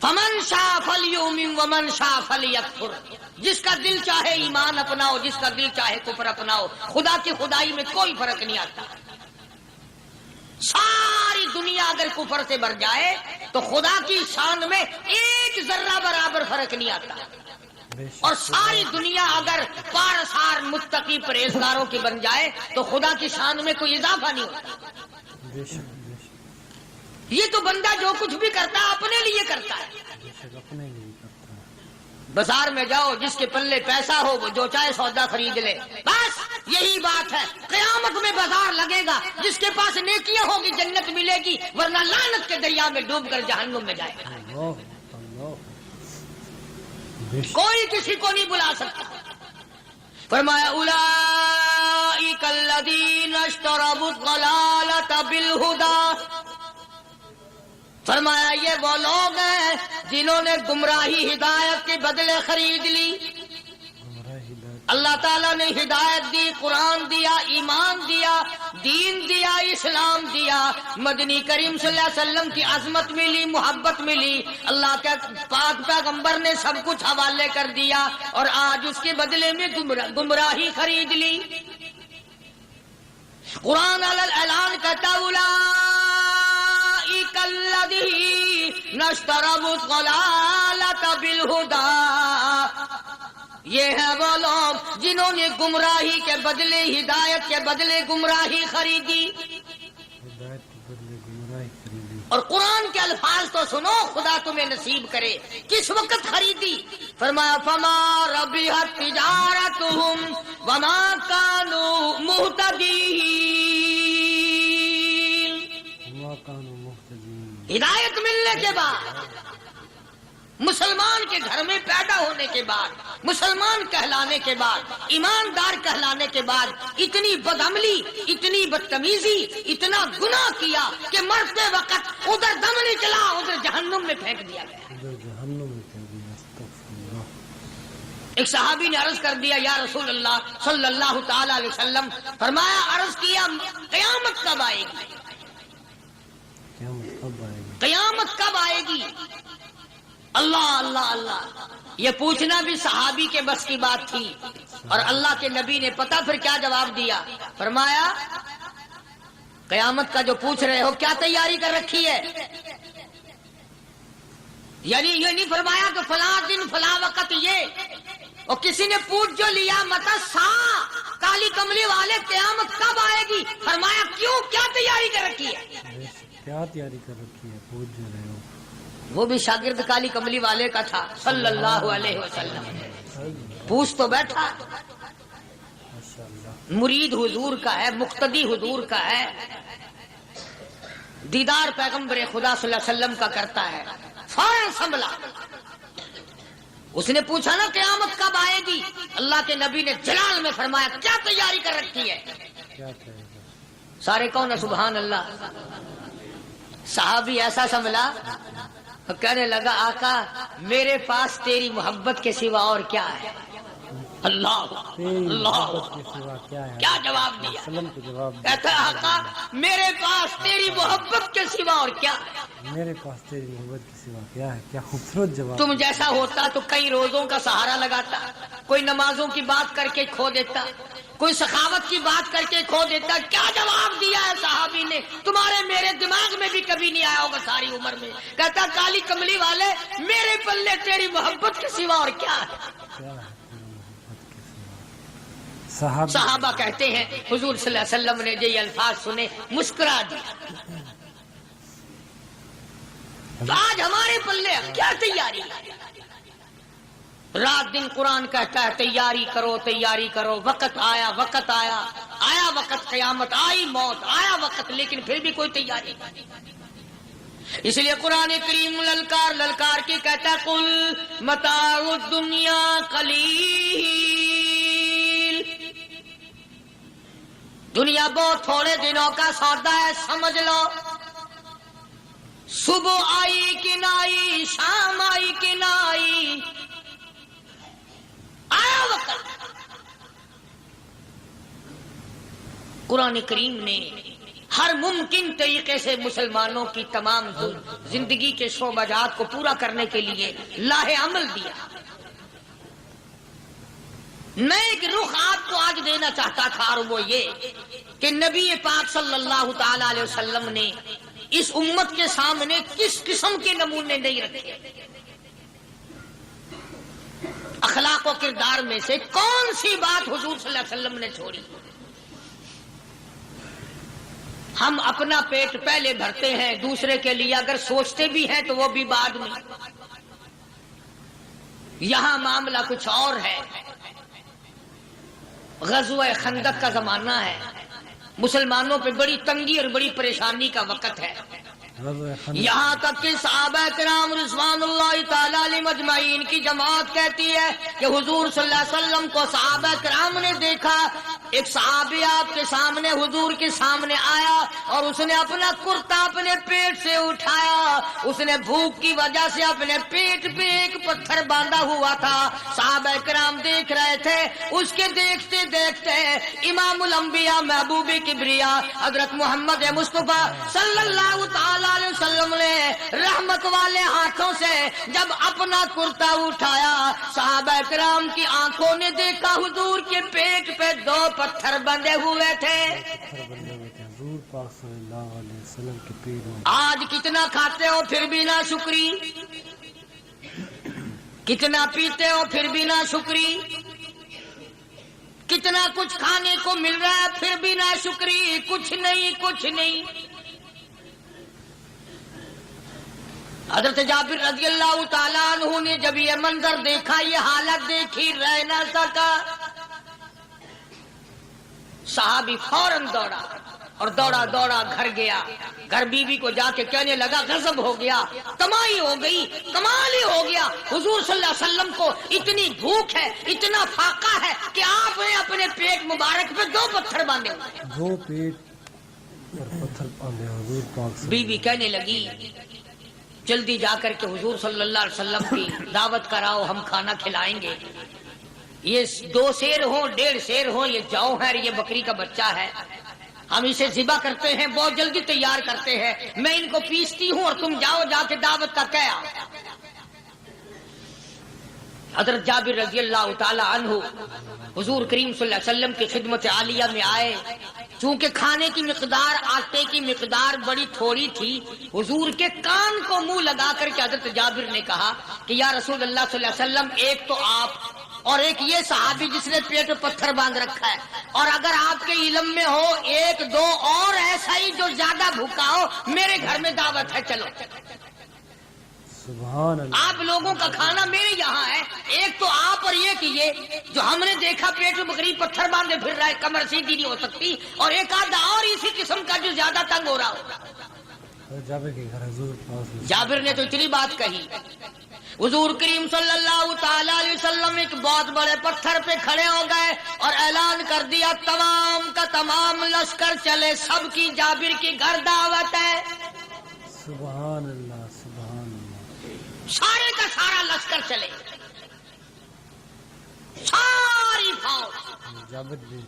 فمن شاء فلیؤمن ومن شاء فلیکفر، جس کا دل چاہے ایمان اپناؤ، جس کا دل چاہے کفر اپناؤ، خدا کی خدائی میں کوئی فرق نہیں آتا۔ ساری دنیا اگر کفر سے بھر جائے تو خدا کی شان میں ایک ذرہ برابر فرق نہیں آتا، اور ساری دنیا اگر پارسار متقی پرہیزگاروں کی بن جائے تو خدا کی شان میں کوئی اضافہ نہیں ہوتا۔ یہ تو بندہ جو کچھ بھی کرتا ہے اپنے لیے کرتا ہے۔ اپنے لیے کرتا ہے۔ بازار میں جاؤ، جس کے پلے پیسہ ہو وہ جو چاہے سودا خرید لے، بس یہی بات ہے۔ قیامت میں بازار لگے گا، جس کے پاس نیکیاں ہوگی جنت ملے گی، ورنہ لعنت کے دریا میں ڈوب کر جہنم میں جائے گا۔ کوئی کسی کو نہیں بلا سکتا۔ فرمایا اولئک الذین اشتروا الضلالۃ بالہدی، فرمایا یہ وہ لوگ ہیں جنہوں نے گمراہی ہدایت کے بدلے خرید لی۔ اللہ تعالیٰ نے ہدایت دی، قرآن دیا، ایمان دیا، دین دیا، اسلام دیا، مدنی کریم صلی اللہ علیہ وسلم کی عظمت ملی، محبت ملی، اللہ کے پاک پیغمبر نے سب کچھ حوالے کر دیا، اور آج اس کے بدلے میں گمراہی خرید لی۔ قرآن اعلان کرتا اولئک الذین اشتروا الضلالۃ بالہدی، یہ ہے وہ لوگ جنہوں نے گمراہی کے بدلے ہدایت کے بدلے گمراہی خریدی۔ ہدایت کے بدلے گمراہی خریدی۔ اور قرآن کے الفاظ تو سنو، خدا تمہیں نصیب کرے۔ کس وقت خریدی؟ فرمایا فما ربحت تجارتہم وما کانوا مہتدین، ہدایت ملنے کے بعد، مسلمان کے گھر میں پیدا ہونے کے بعد، مسلمان کہلانے کے بعد، ایماندار کہلانے کے بعد، اتنی بدعملی، اتنی بدتمیزی، اتنا گناہ کیا کہ مرتے وقت ادھر دم نکلا، ادھر جہنم میں پھینک دیا گیا۔ ایک صحابی نے عرض کر دیا یا رسول اللہ صلی اللہ تعالی علیہ وسلم، فرمایا عرض کیا قیامت کب آئے گی؟ قیامت کب آئے گی؟ اللہ اللہ اللہ، یہ پوچھنا بھی صحابی کے بس کی بات تھی، اور اللہ کے نبی نے پتہ پھر کیا جواب دیا؟ فرمایا قیامت کا جو پوچھ رہے ہو کیا تیاری کر رکھی ہے؟ یعنی یہ نہیں فرمایا کہ فلاں دن فلاں وقت یہ، اور کسی نے پوچھ جو لیا متا سا کالی کملی والے قیامت کب آئے گی؟ فرمایا کیوں، کیا تیاری کر رکھی ہے؟ کیا تیاری کر رکھی ہے؟ پوچھ جو رہے ہو۔ وہ بھی شاگرد کالی کملی والے کا تھا صلی اللہ علیہ وسلم، پوچھ تو بیٹھا، مرید حضور کا ہے، مقتدی حضور کا ہے، دیدار پیغمبر خدا صلی اللہ علیہ وسلم کا کرتا ہے، فوراً سنبھلا۔ اس نے پوچھا نا قیامت کب آئے گی؟ اللہ کے نبی نے جلال میں فرمایا کیا تیاری کر رکھی ہے؟ سارے کون سبحان اللہ۔ صحابی ایسا سنبھلا، کہنے لگا آقا میرے پاس تیری محبت کے سوا اور کیا ہے؟ اللہ اللہ، کیا جواب دیا؟ کہتا ہے آقا میرے پاس تیری محبت کے سوا اور کیا ہے؟ میرے پاس تیری محبت کے سوا کیا ہے؟ کیا خوبصورت جواب۔ تم جیسا ہوتا تو کئی روزوں کا سہارا لگاتا، کوئی نمازوں کی بات کر کے کھو دیتا، کوئی سخاوت کی بات کر کے کھو دیتا۔ کیا جواب دیا ہے صحابی نے؟ تمہارے میرے دماغ میں بھی کبھی نہیں آیا ہوگا ساری عمر میں۔ کہتا کالی کملی والے میرے پلے تیری محبت کے سوا اور کیا ہے؟ صحابہ کہتے ہیں حضور صلی اللہ علیہ وسلم نے جو یہ الفاظ سنے مسکرا دیا۔ تو آج ہمارے پلے کیا تیاری ہے؟ رات دن قرآن کہتا ہے تیاری کرو تیاری کرو، وقت آیا وقت آیا، آیا وقت، قیامت آئی، موت آیا وقت، لیکن پھر بھی کوئی تیاری نہیں۔ اس لیے قرآن کریم للکار للکار کے کہتا ہے قل متاع الدنیا قلیل، دنیا بہت تھوڑے دنوں کا سودا ہے، سمجھ لو۔ صبح آئی کہ نہ آئی، شام آئی کہ نہ آئی، آیا وقت۔ قرآن کریم نے ہر ممکن طریقے سے مسلمانوں کی تمام زندگی کے شعبات کو پورا کرنے کے لیے لاہ عمل دیا. میں ایک رخ آپ کو آج دینا چاہتا تھا، اور وہ یہ کہ نبی پاک صلی اللہ تعالی علیہ وسلم نے اس امت کے سامنے کس قسم کے نمونے نہیں رکھے. اخلاق و کردار میں سے کون سی بات حضور صلی اللہ علیہ وسلم نے چھوڑی؟ ہم اپنا پیٹ پہلے بھرتے ہیں، دوسرے کے لیے اگر سوچتے بھی ہیں تو وہ بھی بعد میں. یہاں معاملہ کچھ اور ہے. غزوہ خندق کا زمانہ ہے، مسلمانوں پہ بڑی تنگی اور بڑی پریشانی کا وقت ہے. یہاں تک کہ صحابہ کرام رضوان اللہ تعالی علیہم اجمعین کی جماعت کہتی ہے کہ حضور صلی اللہ علیہ وسلم کو صحابہ کرام نے دیکھا. ایک صحابی آپ کے سامنے حضور کے سامنے آیا اور اس نے اپنا کرتا اپنے پیٹ سے اٹھایا. اس نے بھوک کی وجہ سے اپنے پیٹ پہ ایک پتھر باندھا ہوا تھا. صحابہ کرام دیکھ رہے تھے. اس کے دیکھتے دیکھتے امام الانبیاء محبوب کبریا حضرت محمد مصطفیٰ صلی اللہ تعالی علیہ وسلم نے رحمت والے ہاتھوں سے جب اپنا کرتا اٹھایا، صحابہ کرام کی آنکھوں نے دیکھا حضور کے پیٹ پہ 2 پتھر بندھے ہوئے تھے. حضور پاک صلی اللہ علیہ وسلم کے پیٹ میں. آج کتنا کھاتے ہو پھر بھی نہ شکری، کتنا پیتے ہو پھر بھی نہ شکری، کتنا کچھ کھانے کو مل رہا ہے پھر بھی نہ شکری. کچھ نہیں کچھ نہیں. حضرت جابر رضی اللہ تعالیٰ عنہ نے جب یہ منظر دیکھا، یہ حالت دیکھی، رہ نہ سکا. صحابی فوراً دوڑا اور دوڑا دوڑا گھر گیا. گھر بیوی کو جا کے کہنے لگا غضب ہو گیا، کمائی ہو گئی، کمال ہی ہو گیا. حضور صلی اللہ علیہ وسلم کو اتنی بھوک ہے، اتنا فاقہ ہے کہ آپ نے اپنے پیٹ مبارک پہ 2 پتھر باندھے ہوئے. 2 پیٹ پر پتھر باندھے حضور پاک سے. بیوی کہنے لگی جلدی جا کر کے حضور صلی اللہ علیہ وسلم کی دعوت کراؤ، ہم کھانا کھلائیں گے. یہ 2 شیر ہوں 1.5 شیر ہوں، یہ جو ہے یہ بکری کا بچہ ہے، ہم اسے ذبح کرتے ہیں، بہت جلدی تیار کرتے ہیں، میں ان کو پیستی ہوں اور تم جاؤ جا کے دعوت کا کیا. حضرت جابر رضی اللہ تعالی عنہ حضور کریم صلی اللہ علیہ وسلم کی خدمت عالیہ میں آئے. چونکہ کھانے کی مقدار، آٹے کی مقدار بڑی تھوڑی تھی، حضور کے کان کو منہ لگا کر کے حضرت جابر نے کہا کہ یا رسول اللہ صلی اللہ علیہ وسلم، ایک تو آپ اور ایک یہ صحابی جس نے پیٹ پتھر باندھ رکھا ہے، اور اگر آپ کے علم میں ہو 1-2 اور ایسا ہی جو زیادہ بھوکا ہو، میرے گھر میں دعوت ہے، چلو. سبحان اللہ. آپ لوگوں کا کھانا میرے یہاں ہے. ایک تو آپ اور یہ کہ یہ جو ہم نے دیکھا پیٹ میں بکری پتھر باندھے پھر رہا ہے، کمر سیدھی نہیں ہو سکتی، اور ایک آدھا اور اسی قسم کا جو زیادہ تنگ ہو رہا ہو. جابر کے گھر حضور پاک. جابر نے تو اتنی بات کہی. حضور کریم صلی اللہ تعالی علیہ وسلم ایک بہت بڑے پتھر پہ کھڑے ہو گئے اور اعلان کر دیا تمام کا تمام لشکر چلے، سب کی جابر کی گھر دعوت ہے. سبحان اللہ سبحان اللہ. سارے کا سارا لشکر چلے، ساری فوج. جابر بھی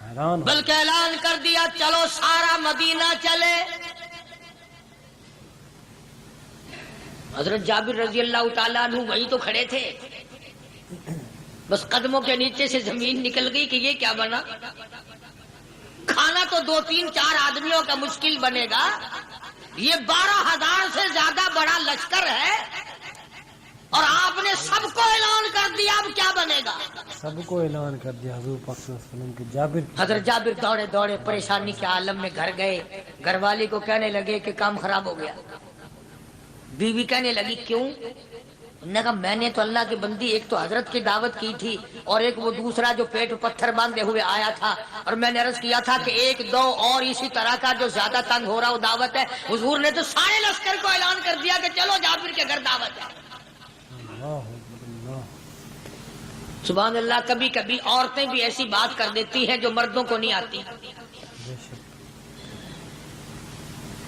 حیران. بلکہ اعلان کر دیا چلو سارا مدینہ چلے. حضرت جابر رضی اللہ تعالیٰ عنہ وہی تو کھڑے تھے، بس قدموں کے نیچے سے زمین نکل گئی کہ یہ کیا بنا. کھانا تو 2-3-4 آدمیوں کا مشکل بنے گا، یہ 12,000 سے زیادہ بڑا لشکر ہے، اور آپ نے سب کو اعلان کر دیا، اب کیا بنے گا. سب کو اعلان کر دیا حضور پاک صلی اللہ علیہ وسلم کے. جابر حضرت جابر دوڑے دوڑے پریشانی کے عالم میں گھر گئے. گھر والی کو کہنے لگے کہ کام خراب ہو گیا. بیوی کہنے لگی کیوں؟ انہوں نے کہا میں نے تو اللہ کی بندی ایک تو حضرت کی دعوت کی تھی، اور ایک وہ دوسرا جو پیٹ پتھر باندھے ہوئے آیا تھا، اور میں نے عرض کیا تھا کہ 1-2 اور اسی طرح کا جو زیادہ تنگ ہو رہا وہ دعوت ہے. حضور نے تو سارے لشکر کو اعلان کر دیا کہ چلو جابر کے گھر دعوت ہے. سبحان اللہ. کبھی کبھی عورتیں بھی ایسی بات کر دیتی ہیں جو مردوں کو نہیں آتی،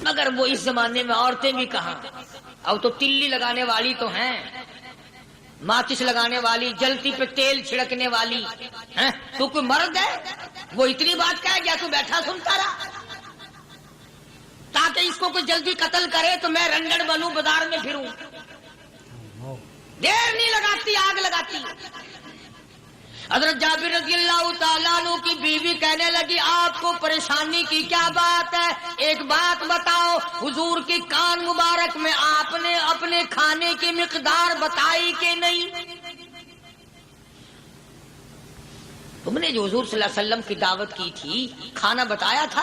مگر وہ اس زمانے میں عورتیں بھی کہاں. اب تو تلی لگانے والی تو ہیں، ماچس لگانے والی، جلتی پہ تیل چھڑکنے والی ہیں. تو کوئی مرد ہے وہ اتنی بات کہے گیا تو بیٹھا سنتا رہا. تاکہ اس کو کوئی جلدی قتل کرے تو میں رنگڑ بنوں، بازار میں پھروں، دیر نہیں لگاتی، آگ لگاتی۔ حضرت جابر رضی اللہ تعالیٰ عنہ کی بیوی کہنے لگی آپ کو پریشانی کی کیا بات ہے، ایک بات بتاؤ، حضور کی کان مبارک میں آپ نے اپنے کھانے کی مقدار بتائی کہ نہیں؟ تم نے جو حضور صلی اللہ علیہ وسلم کی دعوت کی تھی کھانا بتایا تھا؟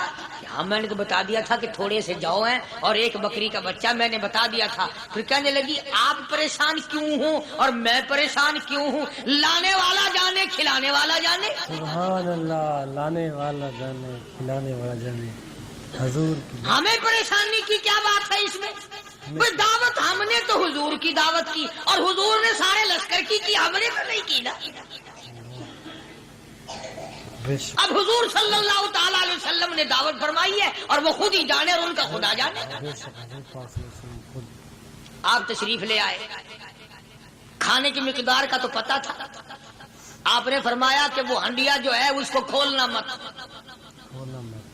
ہاں میں نے تو بتا دیا تھا کہ تھوڑے سے جو ہیں اور ایک بکری کا بچہ، میں نے بتا دیا تھا۔ پھر کہنے لگی آپ پریشان کیوں ہوں اور میں پریشان کیوں ہوں؟ لانے والا جانے کھلانے والا جانے۔ سبحان اللہ، لانے والا جانے کھلانے والا جانے۔ حضور کی ہمیں پریشانی کی کیا بات ہے اس میں؟ بس دعوت ہم نے تو حضور کی دعوت کی اور حضور نے سارے لشکر کی ہم نے تو نہیں کی نا۔ بے شک اب حضور صلی اللہ تعالیٰ علیہ وسلم نے دعوت فرمائی ہے اور وہ خود ہی جانے اور ان کا خدا جانے۔ بے شک حضور پاک صلی اللہ علیہ وسلم خود آپ تشریف لے آئے، کھانے کی مقدار کا تو پتا تھا، آپ نے فرمایا کہ وہ ہنڈیا جو ہے اس کو کھولنا مت، بولا مت۔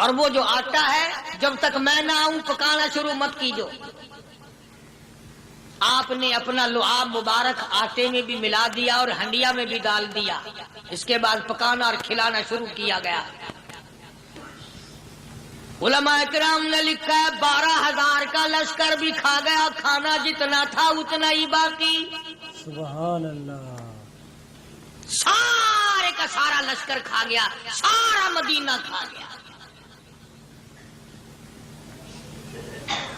اور وہ جو آٹا ہے جب تک میں نہ آؤں پکانا شروع مت کیجو۔ آپ نے اپنا لعاب مبارک آٹے میں بھی ملا دیا اور ہنڈیا میں بھی ڈال دیا، اس کے بعد پکانا اور کھلانا شروع کیا گیا۔ علماء کرام نے لکھا ہے 12,000 کا لشکر بھی کھا گیا، کھانا جتنا تھا اتنا ہی باقی۔ سبحان اللہ، سارے کا سارا لشکر کھا گیا، سارا مدینہ کھا گیا۔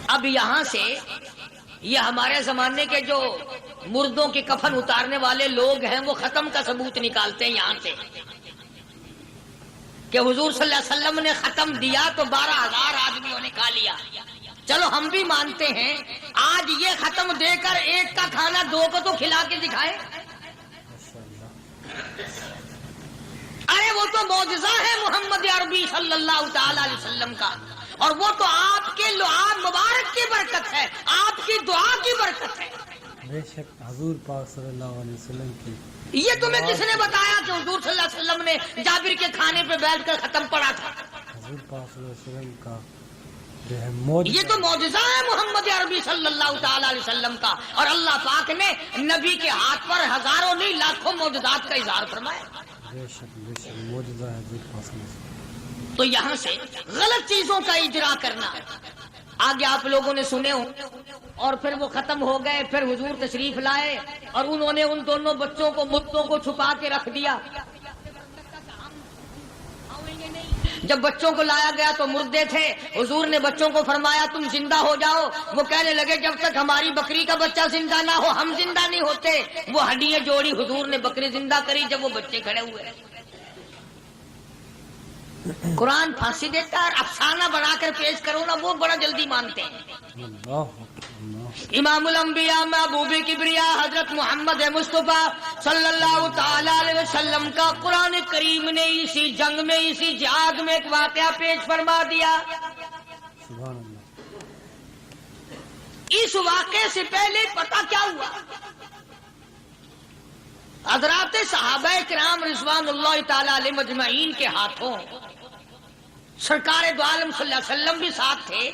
اب یہاں سے یہ ہمارے زمانے کے جو مردوں کے کفن اتارنے والے لوگ ہیں وہ ختم کا ثبوت نکالتے ہیں یہاں سے کہ حضور صلی اللہ علیہ وسلم نے ختم دیا تو 12,000 آدمیوں نے کھا لیا۔ چلو ہم بھی مانتے ہیں، آج یہ ختم دے کر ایک کا کھانا 2 کو تو کھلا کے دکھائے۔ ماشاء اللہ۔ ارے وہ تو معجزہ ہے محمد عربی صلی اللہ تعالی علیہ وسلم کا، اور وہ تو آپ کے لعاب مبارک کی برکت ہے، آپ کی دعا کی برکت ہے۔ بے شک حضور پاک صلی اللہ علیہ وسلم کی یہ تمہیں کس نے بتایا کہ حضور صلی اللہ علیہ وسلم نے جابر کے کھانے پہ بیٹھ کر ختم پڑا تھا؟ حضور پاک صلی اللہ علیہ وسلم کا جو ہے معجزہ، یہ تو معجزہ ہے محمد عربی صلی اللہ تعالی علیہ وسلم کا، اور اللہ پاک نے نبی کے ہاتھ پر ہزاروں نہیں لاکھوں معجزات کا اظہار فرمایا۔ بے شک معجزہ ہے حضور پاک صلی اللہ علیہ وسلم۔ تو یہاں سے غلط چیزوں کا اجرا کرنا، آگے آپ لوگوں نے سنے ہوں، اور پھر وہ ختم ہو گئے، پھر حضور تشریف لائے اور انہوں نے ان دونوں بچوں کو مردوں کو چھپا کے رکھ دیا۔ جب بچوں کو لایا گیا تو مردے تھے، حضور نے بچوں کو فرمایا تم زندہ ہو جاؤ، وہ کہنے لگے جب تک ہماری بکری کا بچہ زندہ نہ ہو ہم زندہ نہیں ہوتے۔ وہ ہڈیاں جوڑی، حضور نے بکری زندہ کری جب وہ بچے کھڑے ہوئے۔ قرآن پھانسی دیتا ہے، افسانہ بنا کر پیش کرو نا وہ بڑا جلدی مانتے ہیں۔ اللہ امام الانبیاء محبوب کبریا حضرت محمد مصطفیٰ صلی اللہ تعالی علیہ وسلم کا قرآن کریم نے اسی جنگ میں، اسی جہاد میں ایک واقعہ پیش فرما دیا۔ سبحان اللہ۔ اس واقعے سے پہلے پتہ کیا ہوا؟ حضرات صحابہ کرام رضوان اللہ تعالی علیہ مجمعین کے ہاتھوں سرکار دو عالم صلی اللہ علیہ وسلم بھی ساتھ تھے،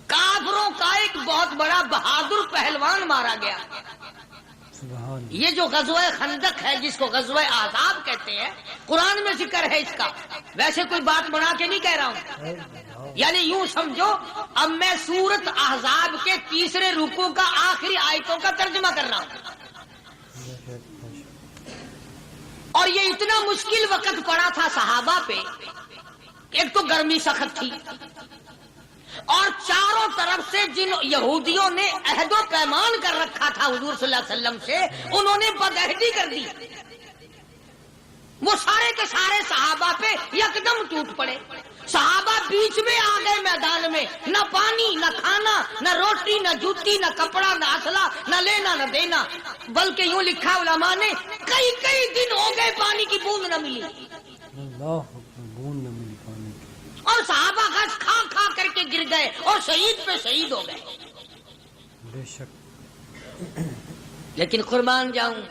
کافروں کا ایک بہت بڑا بہادر پہلوان مارا گیا۔ سبحان اللہ۔ یہ جو غزوہ خندق ہے جس کو غزوہ احزاب کہتے ہیں، قرآن میں ذکر ہے اس کا، ویسے کوئی بات بنا کے نہیں کہہ رہا ہوں، یعنی یوں سمجھو اب میں سورت احزاب کے 3 رکوع کا آخری آیتوں کا ترجمہ کر رہا ہوں۔ اور یہ اتنا مشکل وقت پڑا تھا صحابہ پہ، ایک تو گرمی سخت تھی، اور چاروں طرف سے جن یہودیوں نے عہد و پیمان کر رکھا تھا حضور صلی اللہ علیہ وسلم سے، انہوں نے بدعہدی کر دی۔ وہ سارے کے سارے صحابہ پہ یکدم ٹوٹ پڑے۔ صحابہ بیچ میں آ گئے میدان میں، نہ پانی نہ کھانا نہ روٹی نہ جوتی نہ کپڑا نہ اسلحہ نہ لینا نہ دینا، بلکہ یوں لکھا علماء نے کئی دن ہو گئے پانی کی بوند نہ ملی، اللہ بوند نہ ملی پانی کی۔ اور صحابہ گھاس کھا کھا کر کے گر گئے اور شہید پہ شہید ہو گئے۔ بے شک لیکن قربان جاؤں،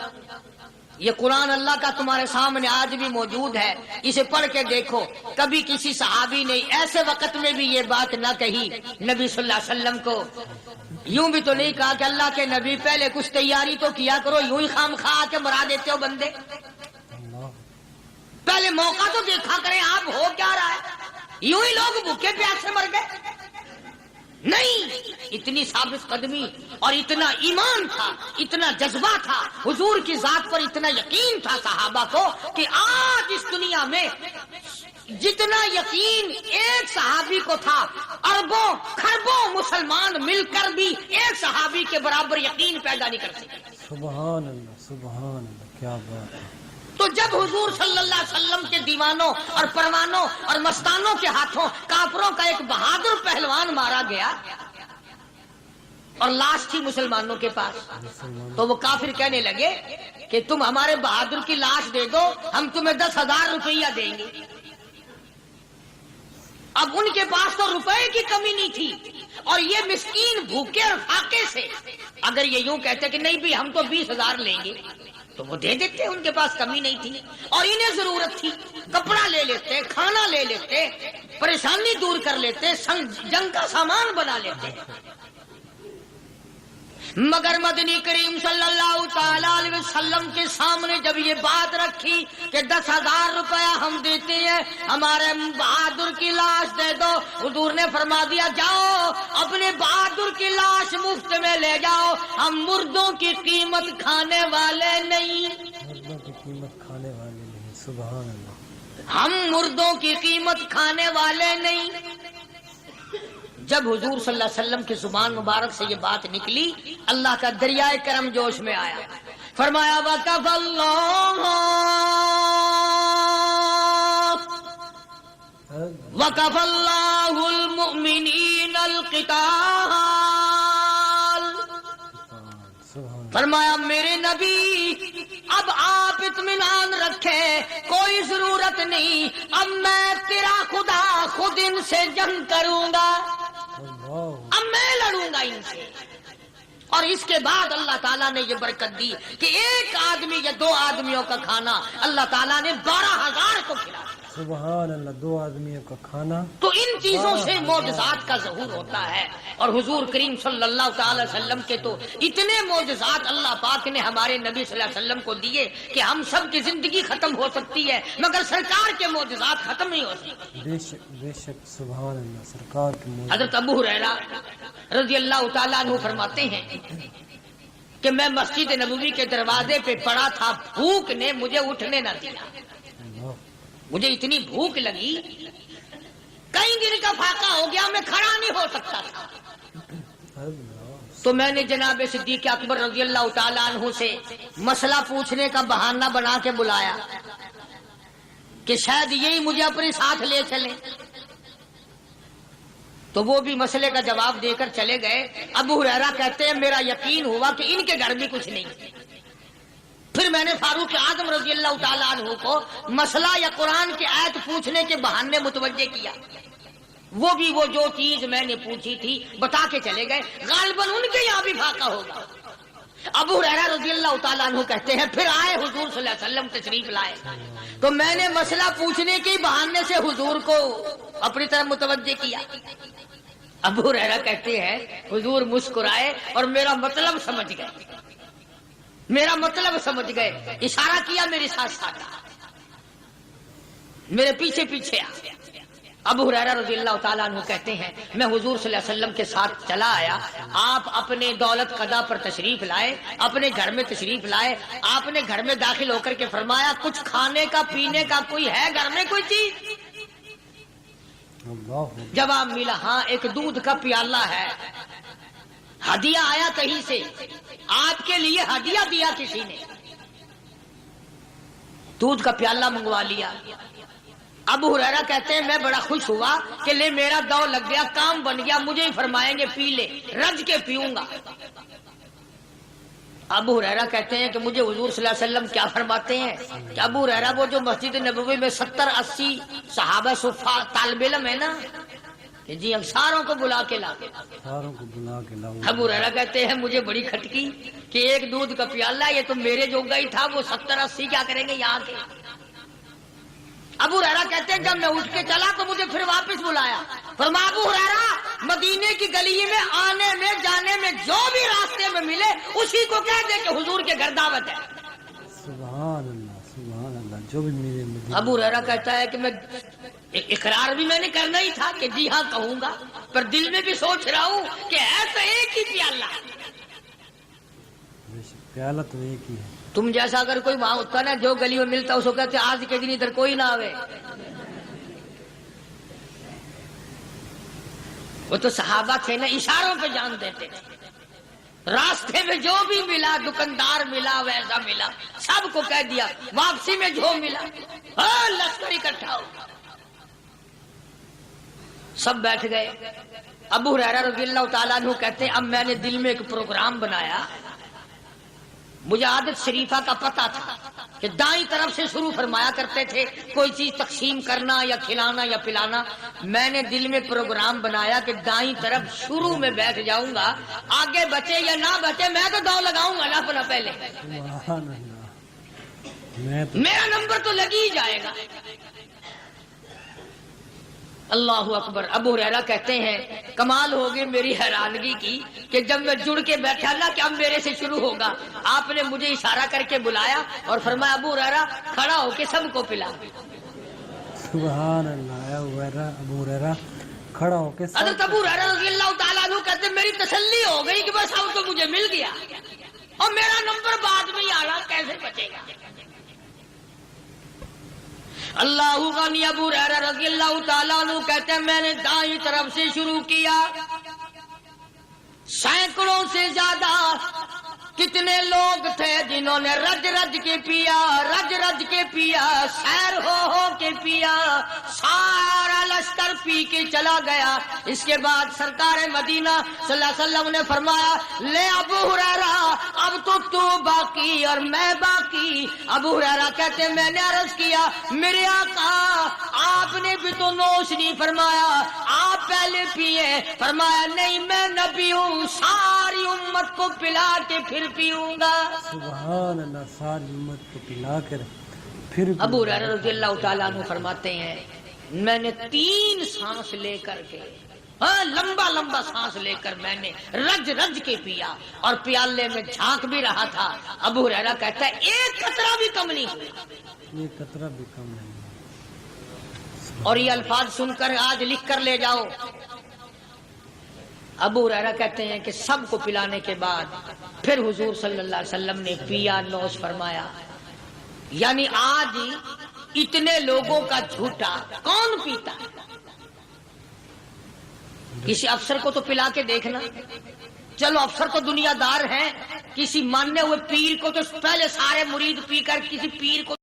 یہ قرآن اللہ کا تمہارے سامنے آج بھی موجود ہے، اسے پڑھ کے دیکھو۔ کبھی کسی صحابی نے ایسے وقت میں بھی یہ بات نہ کہی نبی صلی اللہ علیہ وسلم کو، یوں بھی تو نہیں کہا کہ اللہ کے نبی پہلے کچھ تیاری تو کیا کرو، یوں ہی خام خواہ کے مرا دیتے ہو بندے، پہلے موقع تو دیکھا کریں آپ ہو کیا رہا ہے، یوں ہی لوگ بھوکے پیاسے مر گئے۔ نہیں، اتنی ثابت قدمی اور اتنا ایمان تھا، اتنا جذبہ تھا، حضور کی ذات پر اتنا یقین تھا صحابہ کو کہ آج اس دنیا میں جتنا یقین ایک صحابی کو تھا، اربوں خربوں مسلمان مل کر بھی ایک صحابی کے برابر یقین پیدا نہیں کر سکے۔ سبحان اللہ، کیا بات ہے۔ تو جب حضور صلی اللہ علیہ وسلم کے دیوانوں اور پروانوں اور مستانوں کے ہاتھوں کافروں کا ایک بہادر پہلوان مارا گیا اور لاش تھی مسلمانوں کے پاس، تو وہ کافر کہنے لگے کہ تم ہمارے بہادر کی لاش دے دو، ہم تمہیں 10,000 روپیہ دیں گے۔ اب ان کے پاس تو روپے کی کمی نہیں تھی، اور یہ مسکین بھوکے اور فاقے سے اگر یہ یوں کہتے کہ نہیں بھی ہم تو 20,000 لیں گے تو وہ دے دیتے، ان کے پاس کمی نہیں تھی، اور انہیں ضرورت تھی، کپڑا لے لیتے، کھانا لے لیتے، پریشانی دور کر لیتے، جنگ کا سامان بنا لیتے۔ مگر مدنی کریم صلی اللہ تعالی علیہ وسلم کے سامنے جب یہ بات رکھی کہ 10,000 روپیہ ہم دیتے ہیں، ہمارے بہادر کی لاش دے دو، حضور نے فرما دیا جاؤ اپنے بہادر کی لاش مفت میں لے جاؤ، ہم مردوں کی قیمت کھانے والے نہیں، مردوں کی قیمت کھانے والے نہیں، سبحان اللہ، ہم مردوں کی قیمت کھانے والے نہیں۔ جب حضور صلی اللہ علیہ وسلم کی زبان مبارک سے یہ بات نکلی، اللہ کا دریائے کرم جوش میں آیا، فرمایا وَكَفَى اللَّهُ الْمُؤْمِنِينَ الْقِتَالَ، فرمایا میرے نبی اب آپ اطمینان رکھے، کوئی ضرورت نہیں، اب میں تیرا خدا خود ان سے جنگ کروں گا، اب میں لڑوں گا ان سے۔ اور اس کے بعد اللہ تعالیٰ نے یہ برکت دی کہ ایک آدمی یا 2 آدمیوں کا کھانا اللہ تعالیٰ نے 12,000 کو کھلایا۔ سبحان اللہ، 2 آدمیوں کا کھانا۔ تو ان چیزوں سے معجزات کا ظہور ہوتا ہے، اور حضور کریم صلی اللہ تعالی وسلم کے تو اتنے معجزات اللہ پاک نے ہمارے نبی صلی اللہ علیہ وسلم کو دیے کہ ہم سب کی زندگی ختم ہو سکتی ہے مگر سرکار کے معجزات ختم نہیں ہو سکتی۔ بے شک سبحان اللہ، سرکار کی معجزات۔ حضرت ابو ہریرہ رضی اللہ تعالیٰ عنہ فرماتے ہیں کہ میں مسجد نبوی کے دروازے پہ پڑا تھا، بھوک نے مجھے اٹھنے نہ دیا، مجھے اتنی بھوک لگی، کئی دن کا فاقہ ہو گیا، میں کھڑا نہیں ہو سکتا تھا۔ تو میں نے جناب صدیق اکبر رضی اللہ تعالیٰ عنہ سے مسئلہ پوچھنے کا بہانہ بنا کے بلایا کہ شاید یہی مجھے اپنے ساتھ لے چلے، تو وہ بھی مسئلے کا جواب دے کر چلے گئے۔ ابو ہریرہ کہتے ہیں میرا یقین ہوا کہ ان کے گھر بھی کچھ نہیں۔ پھر میں نے فاروق اعظم رضی اللہ تعالیٰ عنہ کو مسئلہ یا قرآن کی آیت پوچھنے کے بہانے متوجہ کیا، وہ بھی وہ جو چیز میں نے پوچھی تھی بتا کے چلے گئے، غالباً ان کے یہاں بھی فاقہ ہوگا۔ ابو ہریرہ رضی اللہ تعالیٰ عنہ کہتے ہیں پھر آئے حضور صلی اللہ علیہ وسلم تشریف لائے، تو میں نے مسئلہ پوچھنے کے بہانے سے حضور کو اپنی طرف متوجہ کیا۔ ابو ہریرہ کہتے ہیں حضور مسکرائے اور میرا مطلب سمجھ گئے، میرا مطلب سمجھ گئے، اشارہ کیا میرے ساتھ ساتھ، میرے پیچھے پیچھے آ۔ ابو ہریرہ رضی اللہ تعالیٰ عنہ کہتے ہیں میں حضور صلی اللہ علیہ وسلم کے ساتھ چلا آیا، آپ اپنے دولت قضا پر تشریف لائے، اپنے گھر میں تشریف لائے، آپ نے گھر میں داخل ہو کر کے فرمایا کچھ کھانے کا پینے کا کوئی ہے گھر میں کوئی چیز؟ جواب ملا ہاں ایک دودھ کا پیالہ ہے، ہدیہ آیا کہیں سے، آپ کے لیے ہدیہ دیا کسی نے، دودھ کا پیالہ منگوا لیا۔ ابو ہریرہ کہتے ہیں میں بڑا خوش ہوا کہ لے میرا دو لگ گیا، کام بن گیا، مجھے ہی فرمائیں گے پی لے، رج کے پیوں گا۔ ابو ہریرہ کہتے ہیں کہ مجھے حضور صلی اللہ علیہ وسلم کیا فرماتے ہیں کہ ابو ہریرہ وہ جو مسجد نبوی میں 70-80 صحابہ صفا طالب علم ہے نا، کہ جی ہم ساروں کو بلا کے لا کے ساروں کو بلا کے لاؤں ابو ہریرہ کہتے ہیں مجھے بڑی کھٹکی کہ ایک دودھ کا پیالہ یہ تو میرے جوگا ہی تھا، وہ 70-80 کیا کریں گے یہاں کے۔ ابو ہریرہ کہتے ہیں جب میں اٹھ کے چلا تو مجھے پھر واپس بلایا، فرمایا ابو ہریرہ مدینے کی گلی میں آنے میں جانے میں جو بھی راستے میں ملے اسی کو کہہ دے کہ حضور کے گھر دعوت ہے۔ سبحان اللہ جو بھی میرے مدینے۔ ابو ہریرہ کہتا ہے کہ میں اقرار بھی میں نے کرنا ہی تھا کہ جی ہاں کہوں گا، پر دل میں بھی سوچ رہا ہوں کہ ہے تو ایک ہی پیالہ، پیالہ تو ایک ہی ہے۔ تم جیسا اگر کوئی وہاں ہوتا نا جو گلی میں ملتا اس کو کہتے آج کے دن ادھر کوئی نہ آوے۔ وہ تو صحابہ تھے نا، اشاروں پہ جان دیتے تھے، راستے میں جو بھی ملا، دکاندار ملا ویسا ملا، سب کو کہہ دیا، واپسی میں جو ملا لشکر اکٹھا ہو، سب بیٹھ گئے۔ ابو ہریرہ رضی اللہ تعالیٰ عنہ کہتے ہیں اب میں نے دل میں ایک پروگرام بنایا، مجھے عادت شریفہ کا پتہ تھا کہ دائیں طرف سے شروع فرمایا کرتے تھے کوئی چیز تقسیم کرنا یا کھلانا یا پلانا، میں نے دل میں پروگرام بنایا کہ دائیں طرف شروع میں بیٹھ جاؤں گا، آگے بچے یا نہ بچے میں تو دو لگاؤں گا نا اپنا پہلے، سبحان اللہ میرا نمبر تو لگ ہی جائے گا۔ اللہ اکبر۔ ابو ہریرہ کہتے ہیں کمال ہو گئی میری حیرانگی کی کہ جب میں جڑ کے بیٹھا نا کہ اب میرے سے شروع ہوگا، آپ نے مجھے اشارہ کر کے بلایا اور فرمایا ابو ہریرہ کھڑا ہو کے سب کو پلا۔ سبحان اللہ ابو ہریرہ کھڑا ہو کے حضرت ابو ہریرہ رضی اللہ تعالیٰ عنہ کہتے میری تسلی ہو گئی کہ بس اب تو مجھے مل گیا اور میرا نمبر بعد میں ہی آ رہا، کیسے بچے گا۔ اللہ غنی۔ ابو ہریرہ رضی اللہ تعالیٰ عنہ کہتے ہیں میں نے دائیں طرف سے شروع کیا، سینکڑوں سے زیادہ کتنے لوگ تھے جنہوں نے رج رج کے پیا، رج رج کے پیا، سیر ہو کے پیا، سارا لشکر پی کے چلا گیا۔ اس کے بعد سرکار مدینہ صلی اللہ علیہ وسلم نے فرمایا لے ابو ہریرہ اب تو باقی اور میں باقی۔ ابو ہریرہ کہتے ہیں میں نے عرض کیا میرے آقا آپ نے بھی تو نوش نہیں فرمایا، آپ پہلے پیے۔ فرمایا نہیں میں نبی ہوں، ساری امت کو پلا کے پھر پیوں گا۔ سبحان اللہ ساری امت کو پلا کر پھر۔ ابو ہریرہ رضی اللہ تعالیٰ عنہ فرماتے ہیں میں نے 3 سانس لے کر کے لمبا لمبا سانس لے کر میں نے رج رج کے پیا اور پیالے میں جھانک بھی رہا تھا۔ ابو ہریرہ کہتا ہے ایک قطرہ بھی کم نہیں ہوا، ایک قطرہ بھی کم نہیں۔ اور یہ الفاظ سن کر آج لکھ کر لے جاؤ۔ ابو ہریرہ کہتے ہیں کہ سب کو پلانے کے بعد پھر حضور صلی اللہ علیہ وسلم نے پیا، نوش فرمایا۔ یعنی آج اتنے لوگوں کا جھوٹا کون پیتا؟ کسی افسر کو تو پلا کے دیکھنا، چلو افسر تو دنیا دار ہیں، کسی ماننے ہوئے پیر کو تو پہلے سارے مرید پی کر کسی پیر کو